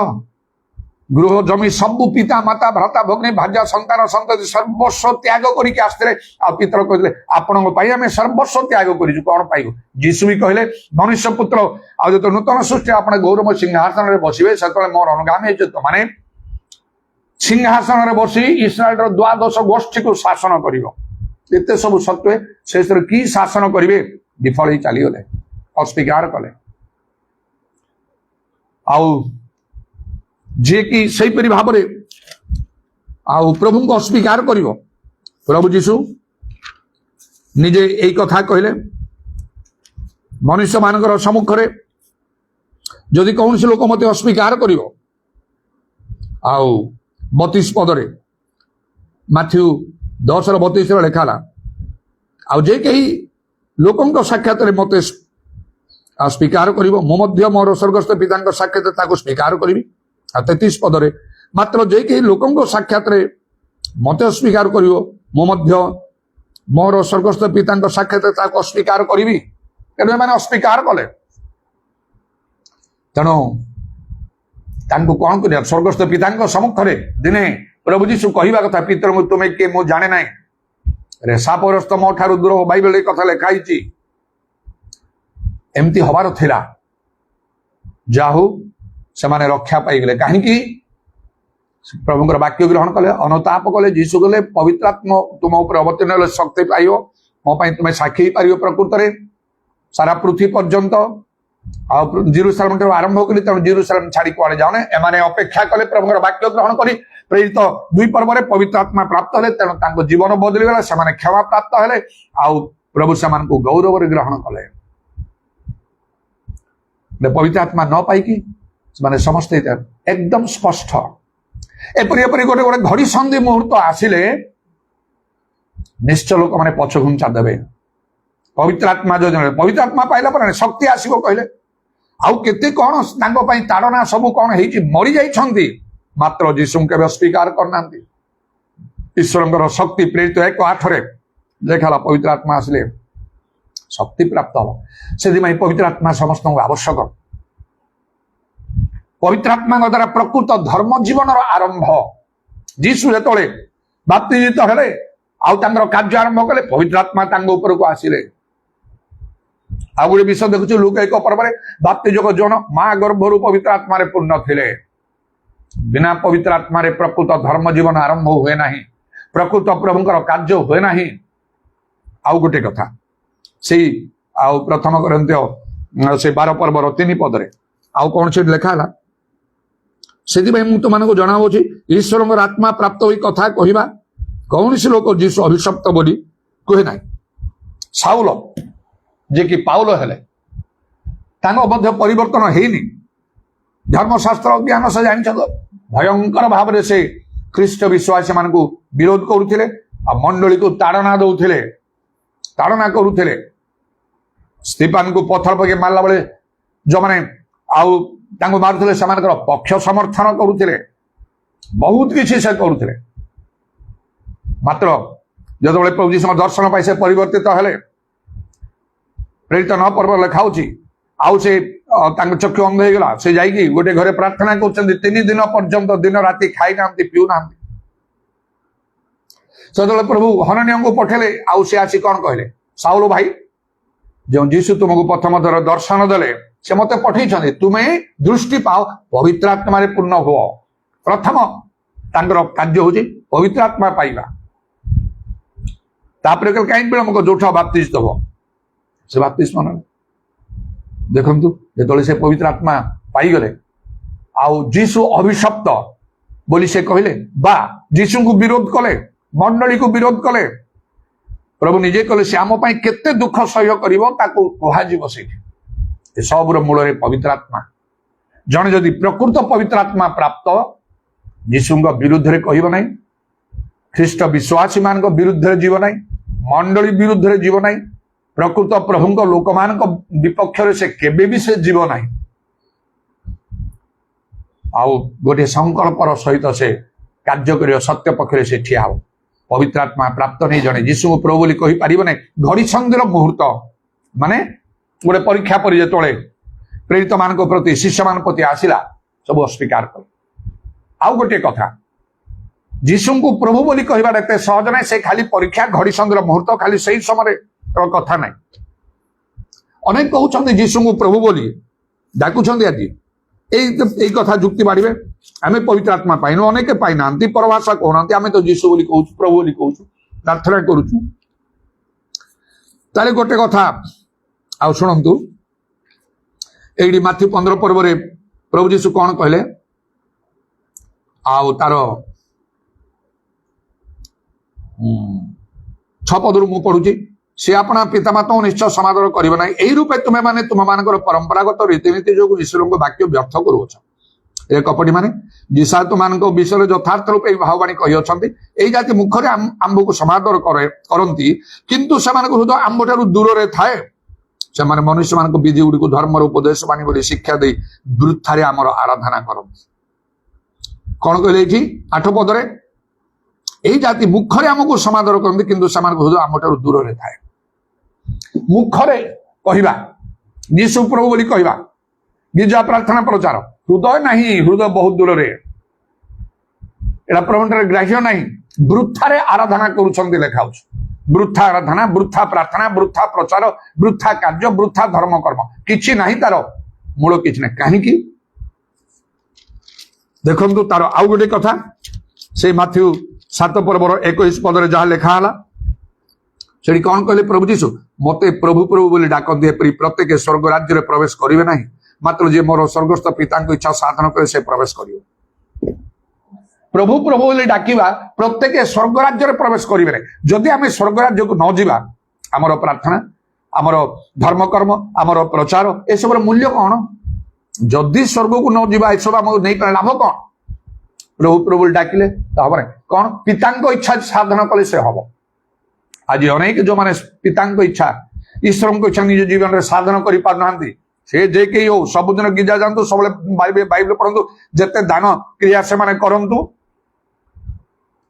गृह जमी सबू पिता माता भ्राता भग्नी भाजा संतान संतति सर्वस्व त्याग करके आसते पितर कहते आपण सर्वस्व त्याग कर कौन पाइब जीशु भी कहले मनुष्य पुत्र आज जो नूतन सृष्टि आप गौरव सिंहासन में बसवे से मोर अनुगामी मैंने सिंहासन में बसी इस्राएल द्वादश गोष्ठी को शासन करते सब सत्वे शेष कि शासन करेंगे विफल ही चलीगले अस्वीकार कले जे कि सहीपरि भाव प्रभु को अस्वीकार कर प्रभु जीशु निजे यही कथा कहले मनुष्य मान सम्मुख में जदि कौन से लोक मत अस्वीकार कर 32 पदरे मैथ्यू 10:32 लिखाला जे कहीं लोकों साक्षात मत स्वीकार कर मोर स्वर्गस्थ पिता साक्षात स्वीकार करी 33 पदरे मात्र जे कहीं लोकों साक्षात मत स्वीकार कर मोर स्वर्गस्थ पिता साक्षात अस्वीकार करी तेणु मैंने अस्वीकार कले तेणु कौन कर स्वर्गस्थ पिता सम्मुख में दिने प्रभु जीशु कहवा कथा पितर तुम्हें किए मु जाने ना रेशा परस्त मो ठार दूर बाइबल कथा लिखाई एमती हबार थिला जाहू से माने रक्षा पाईगले कहीं प्रभु वाक्य ग्रहण कले अनुताप कले जीशु कले पवित्र आत्मा तुम उपर अवतीर्ण शक्ति पाइब मो तुम्हें साक्षी पार प्रकृत में सारा पृथ्वी पर्यंत जेरूसालेम आरंभ करी तेणु जेरूसालेम छाड़ी कुआड़े जाओने एमाने अपेक्षा कले प्रभु वाक्य ग्रहण करी प्रेरित 2 पर्व में पवित्र आत्मा प्राप्त हेले तेणु जीवन बदलीगला से क्षमा प्राप्त हेले प्रभु से गौरव ग्रहण कले पवित्र आत्मा न पाई माने समस्ते एकदम स्पष्ट एपरी गोटे गोटे घड़ी संधि मुहूर्त आसिले निश्चय लोक मैंने पछ घुंचा देवे पवित्र आत्मा जो पवित्र आत्मा पाइला पर शक्ति आसो कहले आउ केते कौन ताड़ना सब कौन मरी जाइछंती मात्र जीशु के स्वीकार करना ईश्वर शक्ति प्रेरित 1:8 देखा पवित्र आत्मा आसिले शक्ति प्राप्त हम से पवित्र आत्मा समस्त आवश्यक पवित्र आत्मा द्वारा प्रकृत धर्म जीवन आरंभ जीशु जो बाप्तिजित हेले कार्य आरंभ कले पवित्र आत्मा ऊपर को आसिले आ गोटे विषय देखु लुक 1 पर्व बाप्तिजक जन मां गर्भरु पवित्र आत्मा पूर्ण थिले बिना पवित्र आत्मा प्रकृत धर्म जीवन आरंभ हुए ना प्रकृत प्रभुंकर कार्य हुए ना आउ गोटे कथा से प्रथम कोरिन्थियो से 12 पर्वर 3 पदरे आउ कौन से लिखा से तुमको जनाऊँ ईश्वर आत्मा प्राप्त हुई कथा कहवा कौन से लोक जीशु अभिशप्त बोली कहे ना साउल जे कि पाउल हेले मध्य परिवर्तन हेनी धर्मशास्त्र ज्ञान से जान भयंकर भाव से ख्रीष्ट विश्वासी मान विरोध करुले मंडली को ताड़ना दौले ताड़ना करुले स्टीफान को पत्थर पके मारला बेले जो मैंने आउ मारुले से पक्ष समर्थन करुले बहुत किसी से करुले मात्र जो प्रभु जीशु दर्शन पाई से परिवर्तित हेले प्रेरित 9 पर्व लिखाऊ आउ से चक्षु अंध होगा से जाइए गोटे घरे प्रार्थना कर 3 दिन पर्यंत दिन राति खाई ना पीऊ ना से प्रभु हननिया को पठेले आउ से आसी कौन कहले साउल भाई जो जीशु तुमको प्रथम थर दर्शन देले से मत पठे तुम्हें दृष्टि पाओ पवित्र आत्मा पूर्ण हो प्रथम कार्य हूँ पवित्र आत्मा पाइबा तापर कहीं विलंब जो बाप्तिज दब से बाप्तिज मन देखु जो से पवित्र आत्मा पाईगले आउ जीशु अभिशप्त बोली से कहले बा जीशु को विरोध कले मंडली को विरोध कले प्रभु निजे कहले से आम केते दुख सह्य कर सबुर मूल पवित्र आत्मा जन जदि प्रकृत पवित्र आत्मा प्राप्त जीशु विरुद्ध रे कहब ना ख्रीष्ट विश्वासी मान विरुद्ध जीव ना मंडली विरुद्ध जीव ना प्रकृत प्रभु लोक मान विपक्ष से केबे भी से जीव ना आउ गोटे संकल्पर सहित से कार्य कर सत्य पक्षरे से ठिया हो पवित्र आत्मा प्राप्त नहीं जड़े जीशु को प्रभु बोली कहि पारिबो नै घड़ी संधिर मुहूर्त माने गोटे परीक्षा पर जो प्रेरित मान प्रति शिष्य मान प्रति आसिला सब अस्वीकार कर आउ गोटे कथा जीशु को प्रभु बोली कहबार एते सहज ना से खाली परीक्षा घड़ी संधिर मुहूर्त खाली सही समय कथा ना अनेक कहते जीशु को प्रभु बोली डाकुंट आज यही कथा जुक्ति बाढ़े आम पवित्र आत्मा पाइन अनेक पाई ना परभाषा कहना आम तो जीशु बोली कहूँ प्रभु बोली कहूँ प्रार्थना करुचु ताले गोटे कथा आ शुणु ये माथ्यू 15 पर्व प्रभु जीशु कौन कहले आउ तार 6 पदरू मु पढ़ुची से अपना पितामाता निश्चय समादर करिबो नै एही रूपे तुमे माने तुम मानकर परंपरागत रीतिनीति जो ईश्वर वाक्य व्यर्थ करूछ ए कपटी माने जिसा तुमको विषय यथार्थ रूपे भाववाणी कहि अछंती एही जाति मुखरे आंब को समादर करंती किंतु समान हृदय आंब ठारू दूर रे थाए से माने मनुष्य मान विधि गुडी धर्म उपदेश बाणी बोली शिक्षा दे वृथारे आमर आराधना करंती कौन कहले एठी 8 पदरे एही जाति मुखरे आमको समादर करंती किंतु समान हृदय आंब ठारू दूर रे थाए मुखरे कहवा जीशु प्रभु बोली कहवा गिरजा प्रार्थना प्रचार हृदय नहीं हृदय बहुत दूर रे एटा प्रभु ग्राह्य नहीं वृथारे आराधना करुछंती लेखा वृथा आराधना वृथा प्रार्थना वृथा प्रचार वृथा कार्य वृथा धर्म कर्म किछि नहीं तार मूल किछि नहीं कहीं देखंतु तार आउ गोटे कथा से माथ्यू 7 पर्वर 21 पदरे जहाँ लेखा हला से कौन कहले प्रभु जीशु मते प्रभु प्रभु बोली डाकती एपरी प्रत्येक स्वर्ग राज्य प्रवेश करेंगे ना मात्र जे मोर स्वर्गस्थ पिता इच्छा साधन करे से प्रवेश करियो प्रभु प्रभु बोली डाकिबा प्रत्येक स्वर्ग राज्य प्रवेश करेंगे ना जदि आम स्वर्ग राज्य को न जीवा आमर प्रार्थना आमर धर्म कर्म आमर प्रचार ए सब मूल्य कौन जदि स्वर्ग को न जीवा ए सब आम नहीं लाभ कौन प्रभु प्रभु डाकिले कौन पिता इच्छा साधन कले से हम आज अनेक जो माने पिता इच्छा ईश्वर को इच्छा निज जीवन में साधन कर पारना से जे कहीं हो सबुदिन गिजा जातु सब बाइबल पढ़ु जिते दान क्रिया से माने करंतु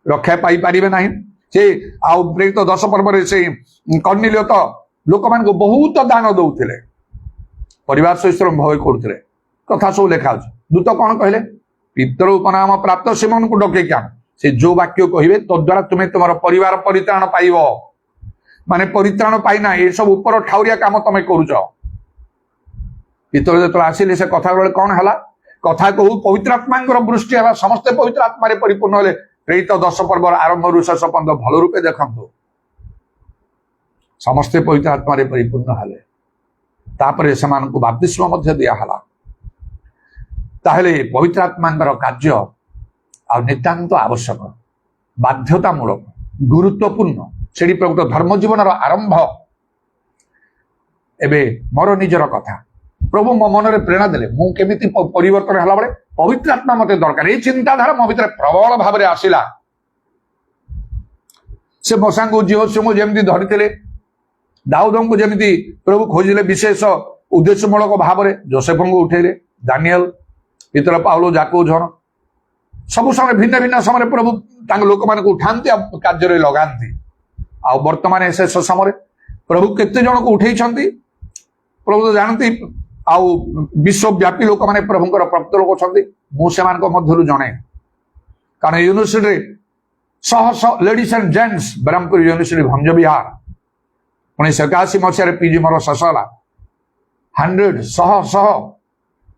रक्षा पाई पारिबे नाही से आउ प्रेरित 10 पर्व से कर्णिल्य तो लोक मान को बहुत दान दौले परिवार सहित भय करते कथा सब लेखा दूत कौन कहले पितर उपनाम प्राप्त सेमन को डके क्या से जो वाक्य कहे तो द्वारा तुम्हें तुम परिवार परित्राण पाइब माने परित्राण पाइना ये सब ऊपर ठाउरिया काम तुम करुच पितर जो आसिले से कथा कौन है कथा कहू पवित्र आत्मा वृष्टि है समस्ते पवित्र आत्मा परिपूर्ण हेले प्रेरित 10 पर्व आरंभ शेष पर्यंत भल रूपे देखु समस्ते पवित्र आत्मा परिपूर्ण हेले तापरे सेमानकु बाप्तिस्म मध्य दियाहला ताहेले पवित्र आत्मा कार्य आ नितांत आवश्यक बाध्यतामूलक गुरुत्वपूर्ण से प्रकृत धर्म जीवन आरंभ एबे मोर निजर कथा प्रभु मो मन प्रेरणा देले मुझे परिवर्तन है बेले पवित्र आत्मा मत दरकार ये चिंताधारा मो भीतर प्रबल भाव में आसला से मशा को जीवोत्सव जमी धरी दाऊद को जमी प्रभु खोजिले विशेष उद्देश्यमूलक भाव में जोसेफ को उठेले दानियल पितर पाउलो जाको झन सब समय भिन्न भिन्न समय प्रभु लोक मान उठाती कार्य लगाती आ वर्तमान शेष समय प्रभु केते जन को उठे प्रभु तो जानती आउ विश्वव्यापी लोक मैंने प्रभुଙ୍କର प्रभुत्व लोक अच्छा मुझे मध्य जड़े कारण यूनिवर्सिटी शह शह ladies and gents Brahmapur university Bhanja Vihar 1981 मसीह पीजी मोर शेष है 100 शह शह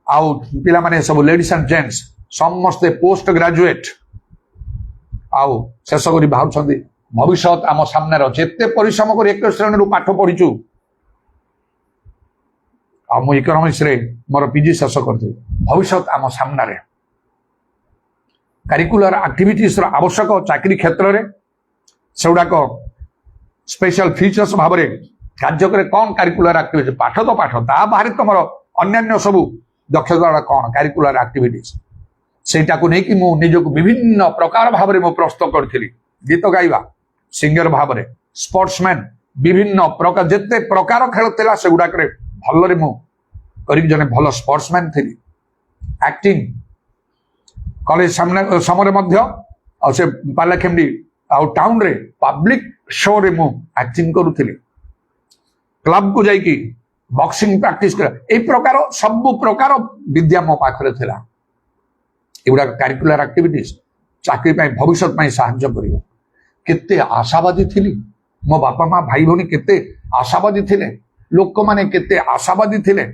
आउ पिला माने सब लेडीज एंड जेंट्स समस्ते पोस्ट ग्रेजुएट आउ शेष कर भावुं भविष्य आम सामने जिते परिश्रम कर 1 श्रेणी पाठ पढ़ीचु इकोनॉमिक्स रे मोर पीजी शेष कर भविष्य आम सामने करिकुलर एक्टिविटीज आवश्यक चाकरी क्षेत्र में से गुड़ाक स्पेशल फीचर्स भाव में कार्य करे कौन करिकुलर एक्टिविटी पाठ तो पाठ ता बाहर तुम अन्य सब दक्षता कौन करिकुलर एक्टिविटीज सेटा को लेकिन मु निजक विभिन्न प्रकार भाव में प्रस्तुत करी गीत गाइबा सिंगर भाव में स्पोर्ट्समैन विभिन्न प्रकार जिते प्रकार खेल था से गुड़ाक भल जने भल स्पोर्ट्समैन थी एक्टिंग कॉलेज सामने समय से पालाखेमडी आउ टाउन रे पब्लिक शो रे मु एक्टिंग करूथली क्लब को जाइकी बॉक्सिंग प्रैक्टिस कर ए प्रकार सब प्रकार विद्या मो पाखरे थिला एगुडा करिकुलर एक्टिविटीज चाकरी पाई भविष्य पाई सहायता करिवो केते आशावादी थिली मो बापा माँ भाई भौनी केते आशावादी थिले लोक माने केते आशावादी थिले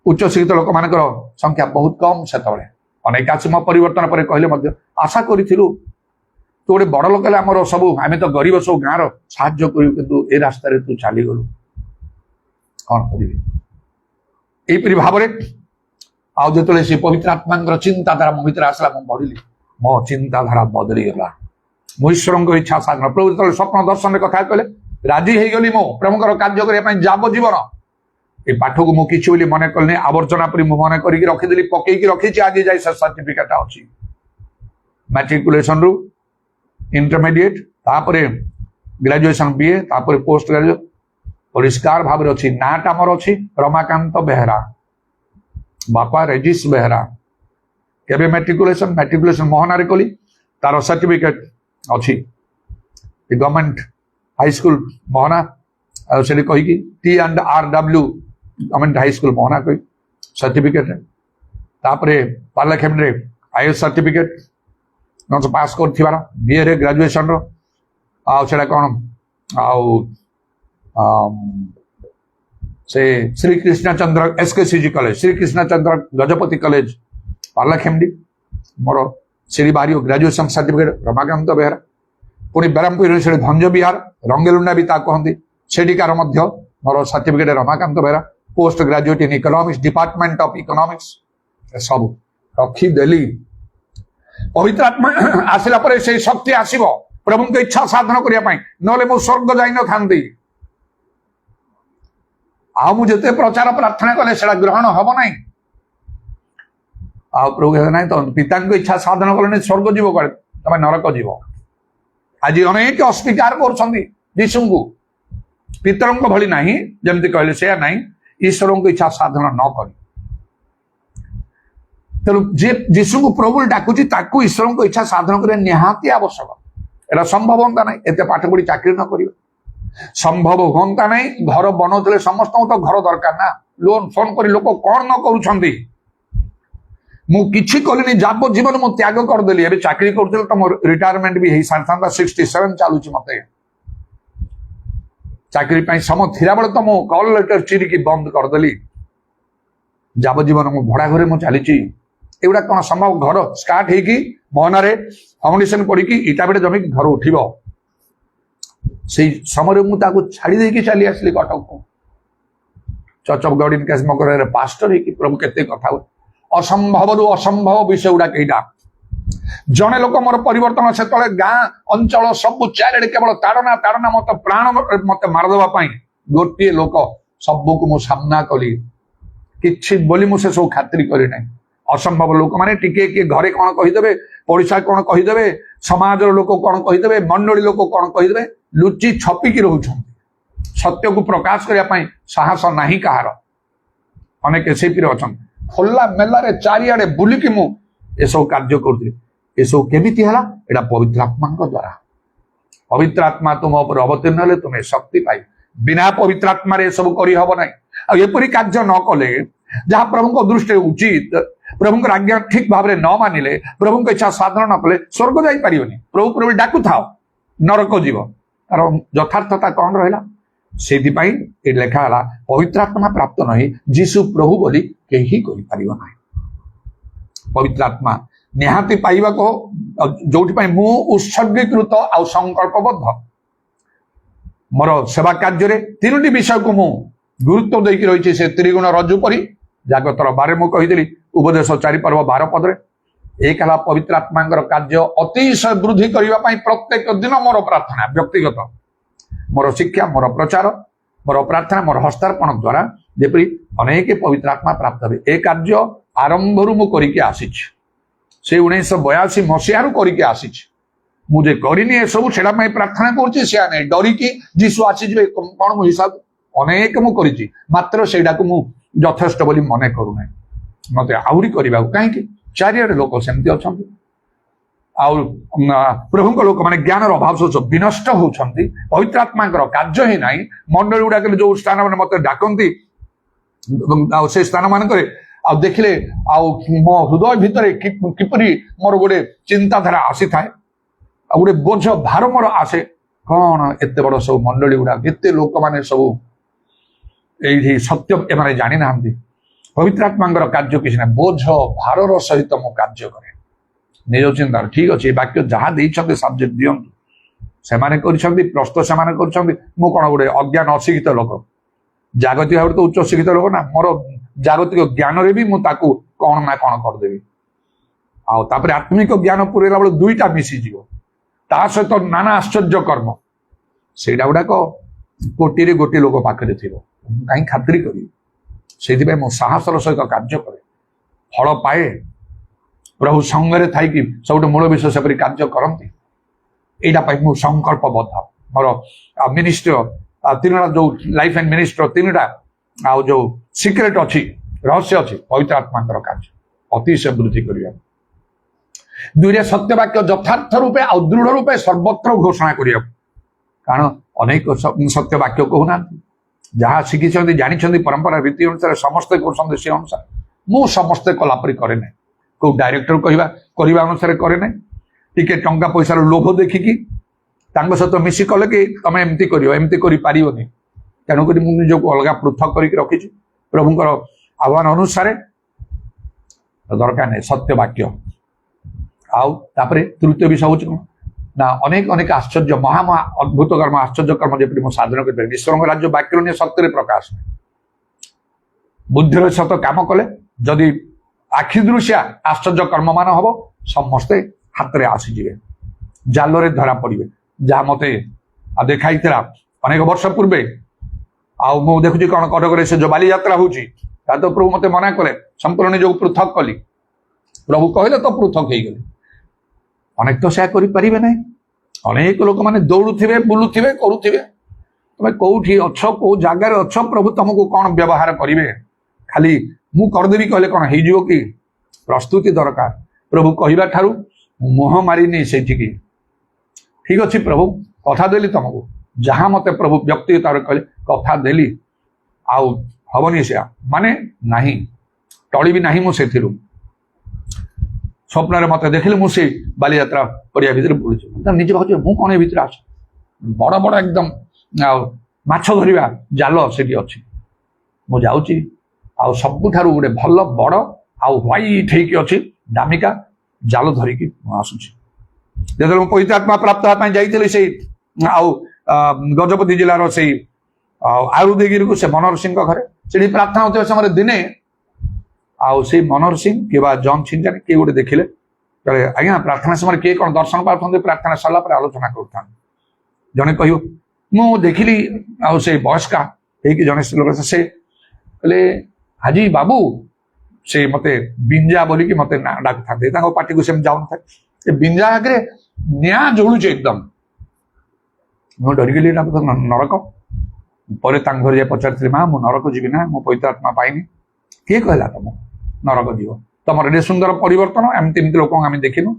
उच्च शिक्षित लोक मानकर संख्या बहुत कम सेतबळे अनेक आसम परिवर्तन पर कहले आशा करूँ तू गोटे बड़ लोक आमर सब आम तो गरीब सब गाँव साहाଯ୍य करूँ ए रास्तार तू चलीगलु कौन करी भाव में आउ जो से पवित्र आत्मा चिंताधारा मो भर आसला मुझे बढ़ी मो चिंताधारा बदली गला मो ईश्वर इच्छा साधन प्रभु जो स्वप्न दर्शन कथा कहले राजी हो गली मो प्रभुकर कार्य करने जाब जीवन ये पाठ को मुझे किसी मन कल आवर्जना पर मन कर रखीदी पकईकी रखी आज जाए सर्टिफिकेट अच्छी मैट्रिकुलेशन रु इंटरमीडिएट तापर ग्रेजुएशन बीए तापर पोस्ट ग्रेजुएट परिष्कार भाव में अच्छी नाटा मोर अच्छी रमाकांत बेहरा बापा रेजिस बेहरा केबे मैट्रिकुलेशन मोहना रे कली तार सर्टिफिकेट अच्छी गवर्नमेंट हाई स्कूल मोहना से कहीकि T&RW government high school Mohana कही सर्टिफिकेट तापरे पार्लाखेम रे IS सर्टिफिकेट पास कर बीए रे ग्रेजुएशन रो कौन आउ से Shri Krishnachandra SKCG college Shri Krishnachandra Gajapati college Paralakhemundi मोर श्री बारी ग्रेजुएशन सर्टिफिकेट रमाकांत बेहरा पुणी ब्रह्मपुर यूनिवर्सिटी भंज विहार रंगेलुंडा भी कहती सेठिकार मोर certificate Ramakant Behera post graduate in economics department of economics सब रखीदेली पवित्र आत्मा आसला पर से शक्ति आसव प्रभु की इच्छा साधन करने ना मु स्वर्ग जाई न था आ मुझे प्रचार प्रार्थना कले से ग्रहण हम ना आ प्रभु ना तो पिता इच्छा साधन कले स्वर्ग जीव कड़े तुम नरक जीव आज अनेक अस्वीकार कर पितर भली ना जमी कहले से ना ईश्वर को इच्छा साधन न कर तेणु जे जीशु को प्रभु डाकुची ताकू ईश्वर को इच्छा साधन करने निहाती आवश्यक एटा संभव होता ना एत पाठ पढ़ी चाकरी न कर संभव होता ना घर बनाते समस्त तो घर दरकार ना लोन फोन कर लोक कौन न करुँच मुझे कलिनी जाब जीवन मु त्याग करदेली ए चाकरी करूँ तो रिटायरमेंट भी हो सारी था 67 चलुची मत चाकरी समय थिला बेले तो मु कॉल लेटर चिरिकी बंद करदेली जाब जीवन मु भड़ा घरे मु चली एगुड़ा कौन संभव घर स्टार्ट होगी मोहनारे फाउंडेशन पड़ी इटा बेटे जमी घर उठिब से समय मुझे छाड़ी देकी चली आसली कटक को church of God in cash Makar pastor है प्रभु केते कथा असंभव असंभव विषय गुड़ा कईटा जड़े लोक मोर परिवर्तन से गाँ अंचल सब चारे केवल ताड़ना ताड़ना मत प्राण मत मारदेवाई गोटे लोक सबको मु सामना कली କିଛି ବୋଲି ମୁଁ ସେ ସବୁ ଖାତିର କରିନାହିଁ। ଅସମ୍ଭବ ଲୋକମାନେ ଟିକେ କିଏ ଘରେ କଣ କହିଦେବେ, ପଡିଶା କଣ କହିଦେବେ, ସମାଜର ଲୋକ କଣ କହିଦେବେ, ମଣ୍ଡଳୀ ଲୋକ କଣ କହିଦେବେ, ଲୁଚି ଛପିକି ରହୁଛନ୍ତି। ସତ୍ୟକୁ ପ୍ରକାଶ କରିବା ପାଇଁ ସାହସ ନାହିଁ କାହାର। ଅନେକ ଏସପିରେ ଅଛନ୍ତି, ଖୋଲା ମେଲାରେ ଚାରିଆଡେ ବୁଲିକି ମୁଁ ଏସବୁ କାର୍ଯ୍ୟ କରୁଥିଲି। ଏସବୁ କେମିତି ହେଲା? ଏଇଟା ପବିତ୍ର ଆତ୍ମାଙ୍କ ଦ୍ୱାରା। ପବିତ୍ର ଆତ୍ମା ତୁମ ଉପରେ ଅବତୀର୍ଣ୍ଣ ହେଲେ ତୁମେ ଶକ୍ତି ପାଇବ। ବିନା ପବିତ୍ର ଆତ୍ମାରେ ଏସବୁ କରିହବ ନାହିଁ। ଆଉ ଏପରି କାର୍ଯ୍ୟ ନ କଲେ, ଯାହା ପ୍ରଭୁଙ୍କ ଦୃଷ୍ଟିରେ ଉଚିତ, ପ୍ରଭୁଙ୍କର ଆଜ୍ଞା ଠିକ ଭାବରେ ନ ମାନିଲେ, ପ୍ରଭୁଙ୍କ ଇଚ୍ଛା ସାଧନ ନ କଲେ ସ୍ୱର୍ଗ ଯାଇପାରିବନି। ପ୍ରଭୁ ପ୍ରଭୁ ଡାକୁଥାଅ, ନରକ ଯିବ। ତାର ଯଥାର୍ଥତା କଣ ରହିଲା? ସେଇଥିପାଇଁ ଏ ଲେଖା ହେଲା, ପବିତ୍ର ଆତ୍ମା ପ୍ରାପ୍ତ ନାହିଁ ଯୀଶୁ ପ୍ରଭୁ ବୋଲି କେହି କହିପାରିବ ନାହିଁ। ପବିତ୍ର ଆତ୍ମା ନିହାତି ପାଇବାକୁ, ଯୋଉଥି ପାଇଁ ମୁଁ ଉତ୍ସର୍ଗୀକୃତ ଆଉ ସଂକଳ୍ପବଦ୍ଧ। ମୋର ସେବା କାର୍ଯ୍ୟରେ 3ଟି ବିଷୟକୁ ମୁଁ ଗୁରୁତ୍ୱ ଦେଇକି ରହିଛି। ସେ ତ୍ରିଗୁଣ ରଜ୍ଜୁ ପରି, ଜାଗତର ବାରେ ମୁଁ କହିଥିଲି ଉପଦେଶ 4 ପର୍ବ 12 ପଦରେ। ଏକ ହେଲା ପବିତ୍ର ଆତ୍ମାଙ୍କର କାର୍ଯ୍ୟ ଅତିଶୟ ବୃଦ୍ଧି କରିବା ପାଇଁ ପ୍ରତ୍ୟେକ ଦିନ ମୋର ପ୍ରାର୍ଥନା, ବ୍ୟକ୍ତିଗତ ମୋର ଶିକ୍ଷା, ମୋର ପ୍ରଚାର, ମୋର ପ୍ରାର୍ଥନା, ମୋର ହସ୍ତାର୍ପଣ ଦ୍ୱାରା ଯେପରି ଅନେକ ପବିତ୍ର ଆତ୍ମା ପ୍ରାପ୍ତ ହେବେ। ଏ କାର୍ଯ୍ୟ ଆରମ୍ଭରୁ ମୁଁ କରିକି ଆସିଛି। ସେ 1982 ମସିହାରୁ କରିକି ଆସିଛି। ମୁଁ ଯେ କରିନି ଏସବୁ, ସେଟା ପାଇଁ ପ୍ରାର୍ଥନା କରୁଛି। ସେଆ ନାହିଁ ଡରିକି ଯୀଶୁ ଆସିଯିବେ କଣ ମୁଁ ହିସାବ, ଅନେକ ମୁଁ କରିଛି, ମାତ୍ର ସେଇଟାକୁ ମୁଁ ଯଥେଷ୍ଟ ବୋଲି ମନେ କରୁନାହିଁ। ମତେ ଆହୁରି କରିବାକୁ, କାହିଁକି? ଚାରିଆଡେ ଲୋକ ସେମିତି ଅଛନ୍ତି। ଆଉ ପ୍ରଭୁଙ୍କ ଲୋକମାନେ ଜ୍ଞାନର ଅଭାବ ସହ ବିନଷ୍ଟ ହଉଛନ୍ତି। ପବିତ୍ର ଆତ୍ମାଙ୍କର କାର୍ଯ୍ୟ ହିଁ ନାହିଁ। ମଣ୍ଡଳୀ ଗୁଡାକରେ ଯୋଉ ସ୍ଥାନ ମାନେ ମତେ ଡାକନ୍ତି, ଆଉ ସେ ସ୍ଥାନ ମାନଙ୍କରେ ଆଉ ଦେଖିଲେ ଆଉ ମୋ ହୃଦୟ ଭିତରେ କିପରି ମୋର ଗୋଟେ ଚିନ୍ତାଧାରା ଆସିଥାଏ, ଆଉ ଗୋଟେ ବୋଝ ଭାର ମୋର ଆସେ। କଣ ଏତେ ବଡ ସବୁ ମଣ୍ଡଳୀ ଗୁଡା, ଏତେ ଲୋକମାନେ ସବୁ ଏଇଠି ସତ୍ୟ ଏମାନେ ଜାଣିନାହାନ୍ତି। ପବିତ୍ର ଆତ୍ମାଙ୍କର କାର୍ଯ୍ୟ କିଛି ନାହିଁ, ବୋଝ ଭାରର ସହିତ ମୁଁ କାର୍ଯ୍ୟ କରେ। ନିଜ ଚିନ୍ତାରେ ଠିକ ଅଛି, ଏ ବାକ୍ୟ ଯାହା ଦେଇଛନ୍ତି ସବଜେକ୍ଟ ଦିଅନ୍ତୁ। ସେମାନେ କରିଛନ୍ତି, ପ୍ରଶ୍ନ ସେମାନେ କରିଛନ୍ତି। ମୁଁ କଣ ଗୋଟେ ଅଜ୍ଞାନ ଅଶିକ୍ଷିତ ଲୋକ? ଜାଗତିକ ଭାବରେ ତ ଉଚ୍ଚ ଶିକ୍ଷିତ ଲୋକ ନା। ମୋର ଜାଗତିକ ଜ୍ଞାନରେ ବି ମୁଁ ତାକୁ କଣ ନା କଣ କରିଦେବି। ଆଉ ତାପରେ ଆତ୍ମିକ ଜ୍ଞାନ ପୁରେଇଲା ବେଳେ 2ଟା ମିଶିଯିବ। ତା ସହିତ ନାନା ଆଶ୍ଚର୍ଯ୍ୟ କର୍ମ, ସେଇଟା ଗୁଡାକ କୋଟିରେ ଗୋଟିଏ ଲୋକ ପାଖରେ ଥିବ। କାହିଁ ଖାତିର କରିବି? ସେଇଥିପାଇଁ ମୁଁ ସାହସର ସହିତ କାର୍ଯ୍ୟ କରେ, ଫଳ ପାଏ। ପ୍ରଭୁ ସଙ୍ଗରେ ଥାଇକି ସବୁଠୁ ମୂଳ ବିଷୟ ସେପରି କାର୍ଯ୍ୟ କରନ୍ତି। ଏଇଟା ପାଇଁ ମୁଁ ସଂକଳ୍ପବଦ୍ଧ। ମୋର ମିନିଷ୍ଟ୍ରି 3ଟା ଯୋଉ ଲାଇଫ ଆଣ୍ଡ ମିନିଷ୍ଟ୍ରି 3ଟା ଆଉ ଯୋଉ ସିକ୍ରେଟ ଅଛି, ରହସ୍ୟ ଅଛି, ପବିତ୍ର ଆତ୍ମାଙ୍କର କାର୍ଯ୍ୟ ଅତିଶୟ ବୃଦ୍ଧି କରିବା। 2ରେ ସତ୍ୟ ବାକ୍ୟ ଯଥାର୍ଥ ରୂପେ ଆଉ ଦୃଢ ରୂପେ ସର୍ବତ୍ର ଘୋଷଣା କରିବାକୁ। କାରଣ ଅନେକ ସତ୍ୟ ବାକ୍ୟ କହୁନାହାନ୍ତି, ଯାହା ଶିଖିଛନ୍ତି ଜାଣିଛନ୍ତି ପରମ୍ପରା ରୀତି ଅନୁସାରେ ସମସ୍ତେ କରୁଛନ୍ତି ସେ ଅନୁସାରେ। ମୁଁ ସମସ୍ତେ କଲା ପରି କରେ ନାହିଁ। କୋଉ ଡାଇରେକ୍ଟର କରିବା ଅନୁସାରେ କରେ ନାହିଁ। ଟିକେ ଟଙ୍କା ପଇସାର ଲୋଭ ଦେଖିକି ତାଙ୍କ ସହିତ ମିଶି କଲେ କି ତମେ ଏମିତି କରିବ, ଏମିତି କରିପାରିବନି। ତେଣୁକରି ମୁଁ ନିଜକୁ ଅଲଗା ପୃଥକ କରିକି ରଖିଛି ପ୍ରଭୁଙ୍କର ଆହ୍ୱାନ ଅନୁସାରେ। ଦରକାର ନାହିଁ ସତ୍ୟ ବାକ୍ୟ। ଆଉ ତାପରେ ତୃତୀୟ ବିଷୟ ହଉଛି କଣ ନା, ଅନେକ ଅନେକ ଆଶ୍ଚର୍ଯ୍ୟ ମହା ଅଦ୍ଭୁତ କର୍ମ, ଆଶ୍ଚର୍ଯ୍ୟ କର୍ମ ଯେପରି ମୁଁ ସାଧନ କରିପାରିବି। ଈଶ୍ୱରଙ୍କ ରାଜ୍ୟ ବାକ୍ୟ ନିଏ, ସତ୍ୟରେ ପ୍ରକାଶ। ବୁଦ୍ଧିର ସହିତ କାମ କଲେ ଯଦି ଆଖି ଦୃଶ୍ୟା ଆଶ୍ଚର୍ଯ୍ୟ କର୍ମ ମାନ ହବ, ସମସ୍ତେ ହାତରେ ଆସିଯିବେ, ଜାଲରେ ଧରା ପଡିବେ। ଯାହା ମତେ ଦେଖାଇଥିଲା ଅନେକ ବର୍ଷ ପୂର୍ବେ। ଆଉ ମୁଁ ଦେଖୁଛି କଣ କଟକରେ ସେ ଯୋଉ ବାଲିଯାତ୍ରା ହଉଛି, ତା ତ ପ୍ରଭୁ ମତେ ମନା କଲେ, ସମ୍ପୂର୍ଣ୍ଣ ନିଜକୁ ପୃଥକ କଲି। ପ୍ରଭୁ କହିଲେ ତ ପୃଥକ ହେଇଗଲି। ଅନେକ ତ ସେୟା କରିପାରିବେ ନାହିଁ। ଅନେକ ଲୋକମାନେ ଦୌଡୁଥିବେ, ବୁଲୁଥିବେ, କରୁଥିବେ। ତମେ କୋଉଠି ଅଛ, କୋଉ ଜାଗାରେ ଅଛ, ପ୍ରଭୁ ତମକୁ କଣ ବ୍ୟବହାର କରିବେ? ଖାଲି ମୁଁ କରିଦେବି କହିଲେ କଣ ହେଇଯିବ କି? ପ୍ରସ୍ତୁତି ଦରକାର। ପ୍ରଭୁ କହିବା ଠାରୁ ମୁହଁ ମାରିନି ସେଇଠିକି। ଠିକ ଅଛି ପ୍ରଭୁ, କଥା ଦେଲି ତମକୁ, ଯାହା ମତେ ପ୍ରଭୁ ବ୍ୟକ୍ତିଗତ କହିଲେ କଥା ଦେଲି, ଆଉ ହବନି ସେୟା ମାନେ ନାହିଁ, ଟଳିବି ନାହିଁ ମୁଁ ସେଥିରୁ। ସ୍ୱପ୍ନରେ ମତେ ଦେଖିଲେ ମୁଁ ସେଇ ବାଲିଯାତ୍ରା ପଡିଆ ଭିତରେ ବୁଲୁଛି। ନିଜେ ଭାବୁଛି ମୁଁ କଣ ଏ ଭିତରେ ଆସେ? ବଡ ବଡ ଏକଦମ ଆଉ ମାଛ ଧରିବା ଜାଲ ସେଠି ଅଛି। ମୁଁ ଯାଉଛି, ଆଉ ସବୁଠାରୁ ଗୋଟେ ଭଲ ବଡ ଆଉ ହ୍ୱାଇଟ୍ ହେଇକି ଅଛି ଦାମିକା ଜାଲ ଧରିକି ମୁଁ ଆସୁଛି। ଯେତେବେଳେ ମୁଁ ପବିତ୍ର ଆତ୍ମା ପ୍ରାପ୍ତ ହେବା ପାଇଁ ଯାଇଥିଲି ସେଇ ଆଉ ଗଜପତି ଜିଲ୍ଲାର ସେଇ ଆୟୁର୍ବେଦିଗିରିକୁ, ସେ ମନୋହର ସିଂଙ୍କ ଘରେ ସେଠି ପ୍ରାର୍ଥନା ହଉଥିବା ସମୟରେ ଦିନେ ଆଉ ସେଇ ମନୋହର ସିଂ କିମ୍ବା ଜନ୍ ସିଂ ଜାଣି କିଏ ଗୋଟେ ଦେଖିଲେ, କହିଲେ ଆଜ୍ଞା ପ୍ରାର୍ଥନା ସମୟରେ କିଏ କଣ ଦର୍ଶନ ପାଉଛନ୍ତି? ପ୍ରାର୍ଥନା ସରିଲା ପରେ ଆଲୋଚନା କରୁଥାନ୍ତି। ଜଣେ କହିବ ମୁଁ ଦେଖିଲି, ଆଉ ସେଇ ବୟସ୍କା ହେଇକି ଜଣେ ସ୍ତ୍ରୀ ଲୋକ, ସେ କହିଲେ ଆଜି ବାବୁ ସେ ମତେ ବିଞ୍ଜା ବୋଲିକି ମତେ ଡାକୁଥାନ୍ତି, ତାଙ୍କ ପାଟିକୁ ସେମିତି ଯାଉନଥାଏ। ଏ ବିଞ୍ଜା ଆଗରେ ନିଆଁ ଜଳୁଛି ଏକଦମ। ମୁଁ ଡରିଗଲି, ଏଇଟା ବୋଧେ ନରକ। ପରେ ତାଙ୍କ ଘରେ ଯାଇ ପଚାରିଥିଲି, ମା ମୁଁ ନରକ ଯିବି ନା, ମୁଁ ପବିତ୍ର ଆତ୍ମା ପାଇନି। କିଏ କହିଲା ତମକୁ ନରକ ଯିବ? ତମର ଏତେ ସୁନ୍ଦର ପରିବର୍ତ୍ତନ, ଏମିତି ଏମିତି ଲୋକଙ୍କୁ ଆମେ ଦେଖିନୁ।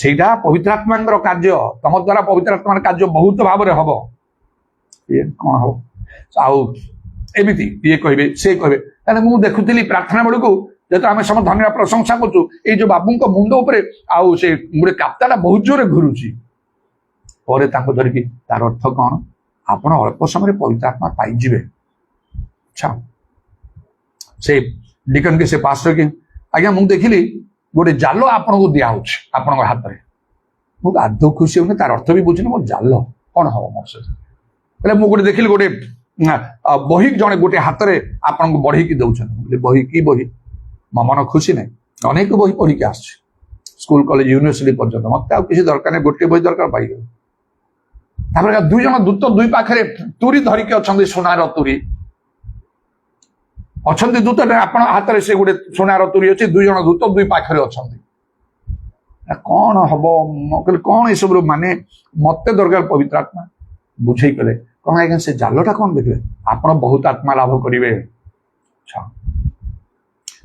ସେଇଟା ପବିତ୍ର ଆତ୍ମାଙ୍କର କାର୍ଯ୍ୟ। ତମ ଦ୍ଵାରା ପବିତ୍ର ଆତ୍ମାର କାର୍ଯ୍ୟ ବହୁତ ଭାବରେ ହବ। ଇଏ କଣ ହବ? ଆଉ ଏମିତି ଇଏ କହିବେ, ସେ କହିବେ। ତାହେଲେ ମୁଁ ଦେଖୁଥିଲି ପ୍ରାର୍ଥନା ବେଳକୁ, ଯେହେତୁ ଆମେ ସମସ୍ତେ ଧନ୍ୟବାଦ ପ୍ରଶଂସା କରୁଛୁ, ଏଇ ଯୋଉ ବାବୁଙ୍କ ମୁଣ୍ଡ ଉପରେ ଆଉ ସେ ଗୋଟେ କାପ୍ତାଟା ବହୁତ ଜୋରେ ଘୁରୁଛି। ପରେ ତାଙ୍କୁ ଧରିକି, ତାର ଅର୍ଥ କଣ? ଆପଣ ଅଳ୍ପ ସମୟରେ ପବିତ୍ର ଆତ୍ମା ପାଇଯିବେ। ଆଚ୍ଛା, ସେ ଡିକନ କି ସେ ପାଷ୍ଟର କି, ଆଜ୍ଞା ମୁଁ ଦେଖିଲି ଗୋଟେ ଜାଲ ଆପଣଙ୍କୁ ଦିଆହଉଛି ଆପଣଙ୍କ ହାତରେ। ମୁଁ ଆଦୌ ଖୁସି ହଉନି, ତାର ଅର୍ଥ ବି ବୁଝୁନି। ମୋ ଜାଲ କଣ ହବ ମୋ ସହିତ? ହେଲେ ମୁଁ ଗୋଟେ ଦେଖିଲି ଗୋଟେ ବହି ଜଣେ ଗୋଟେ ହାତରେ ଆପଣଙ୍କୁ ବଢେଇକି ଦଉଛନ୍ତି। ବହି କି ବହି? ମୋ ମନ ଖୁସି ନାହିଁ। ଅନେକ ବହି ପଢିକି ଆସିଛି, ସ୍କୁଲ କଲେଜ ୟୁନିଭର୍ସିଟି ପର୍ଯ୍ୟନ୍ତ। ମତେ ଆଉ କିଛି ଦରକାର ନାହିଁ, ଗୋଟିଏ ବହି ଦରକାର, ପାଇଗଲି। ତାପରେ ଦୁଇ ଜଣ ଦୂତ ଦୁଇ ପାଖରେ ତୁରୀ ଧରିକି ଅଛନ୍ତି, ସୁନାର ତୁରୀ ଅଛନ୍ତି। ଦୂତ ଆପଣ ହାତରେ ସେ ଗୋଟେ ସୁନାର ତୁରୀ ଅଛି, ଦୁଇ ଜଣ ଦୂତ ଦୁଇ ପାଖରେ ଅଛନ୍ତି। କଣ ହବ? ମୁଁ କହିଲି କଣ ଏସବୁ ମାନେ? ମତେ ଦରକାର ପବିତ୍ର ଆତ୍ମା। ବୁଝେଇ କଲେ କଣ ଆଜ୍ଞା ସେ ଜାଲଟା କଣ ଦେଖିଲେ? ଆପଣ ବହୁତ ଆତ୍ମା ଲାଭ କରିବେ।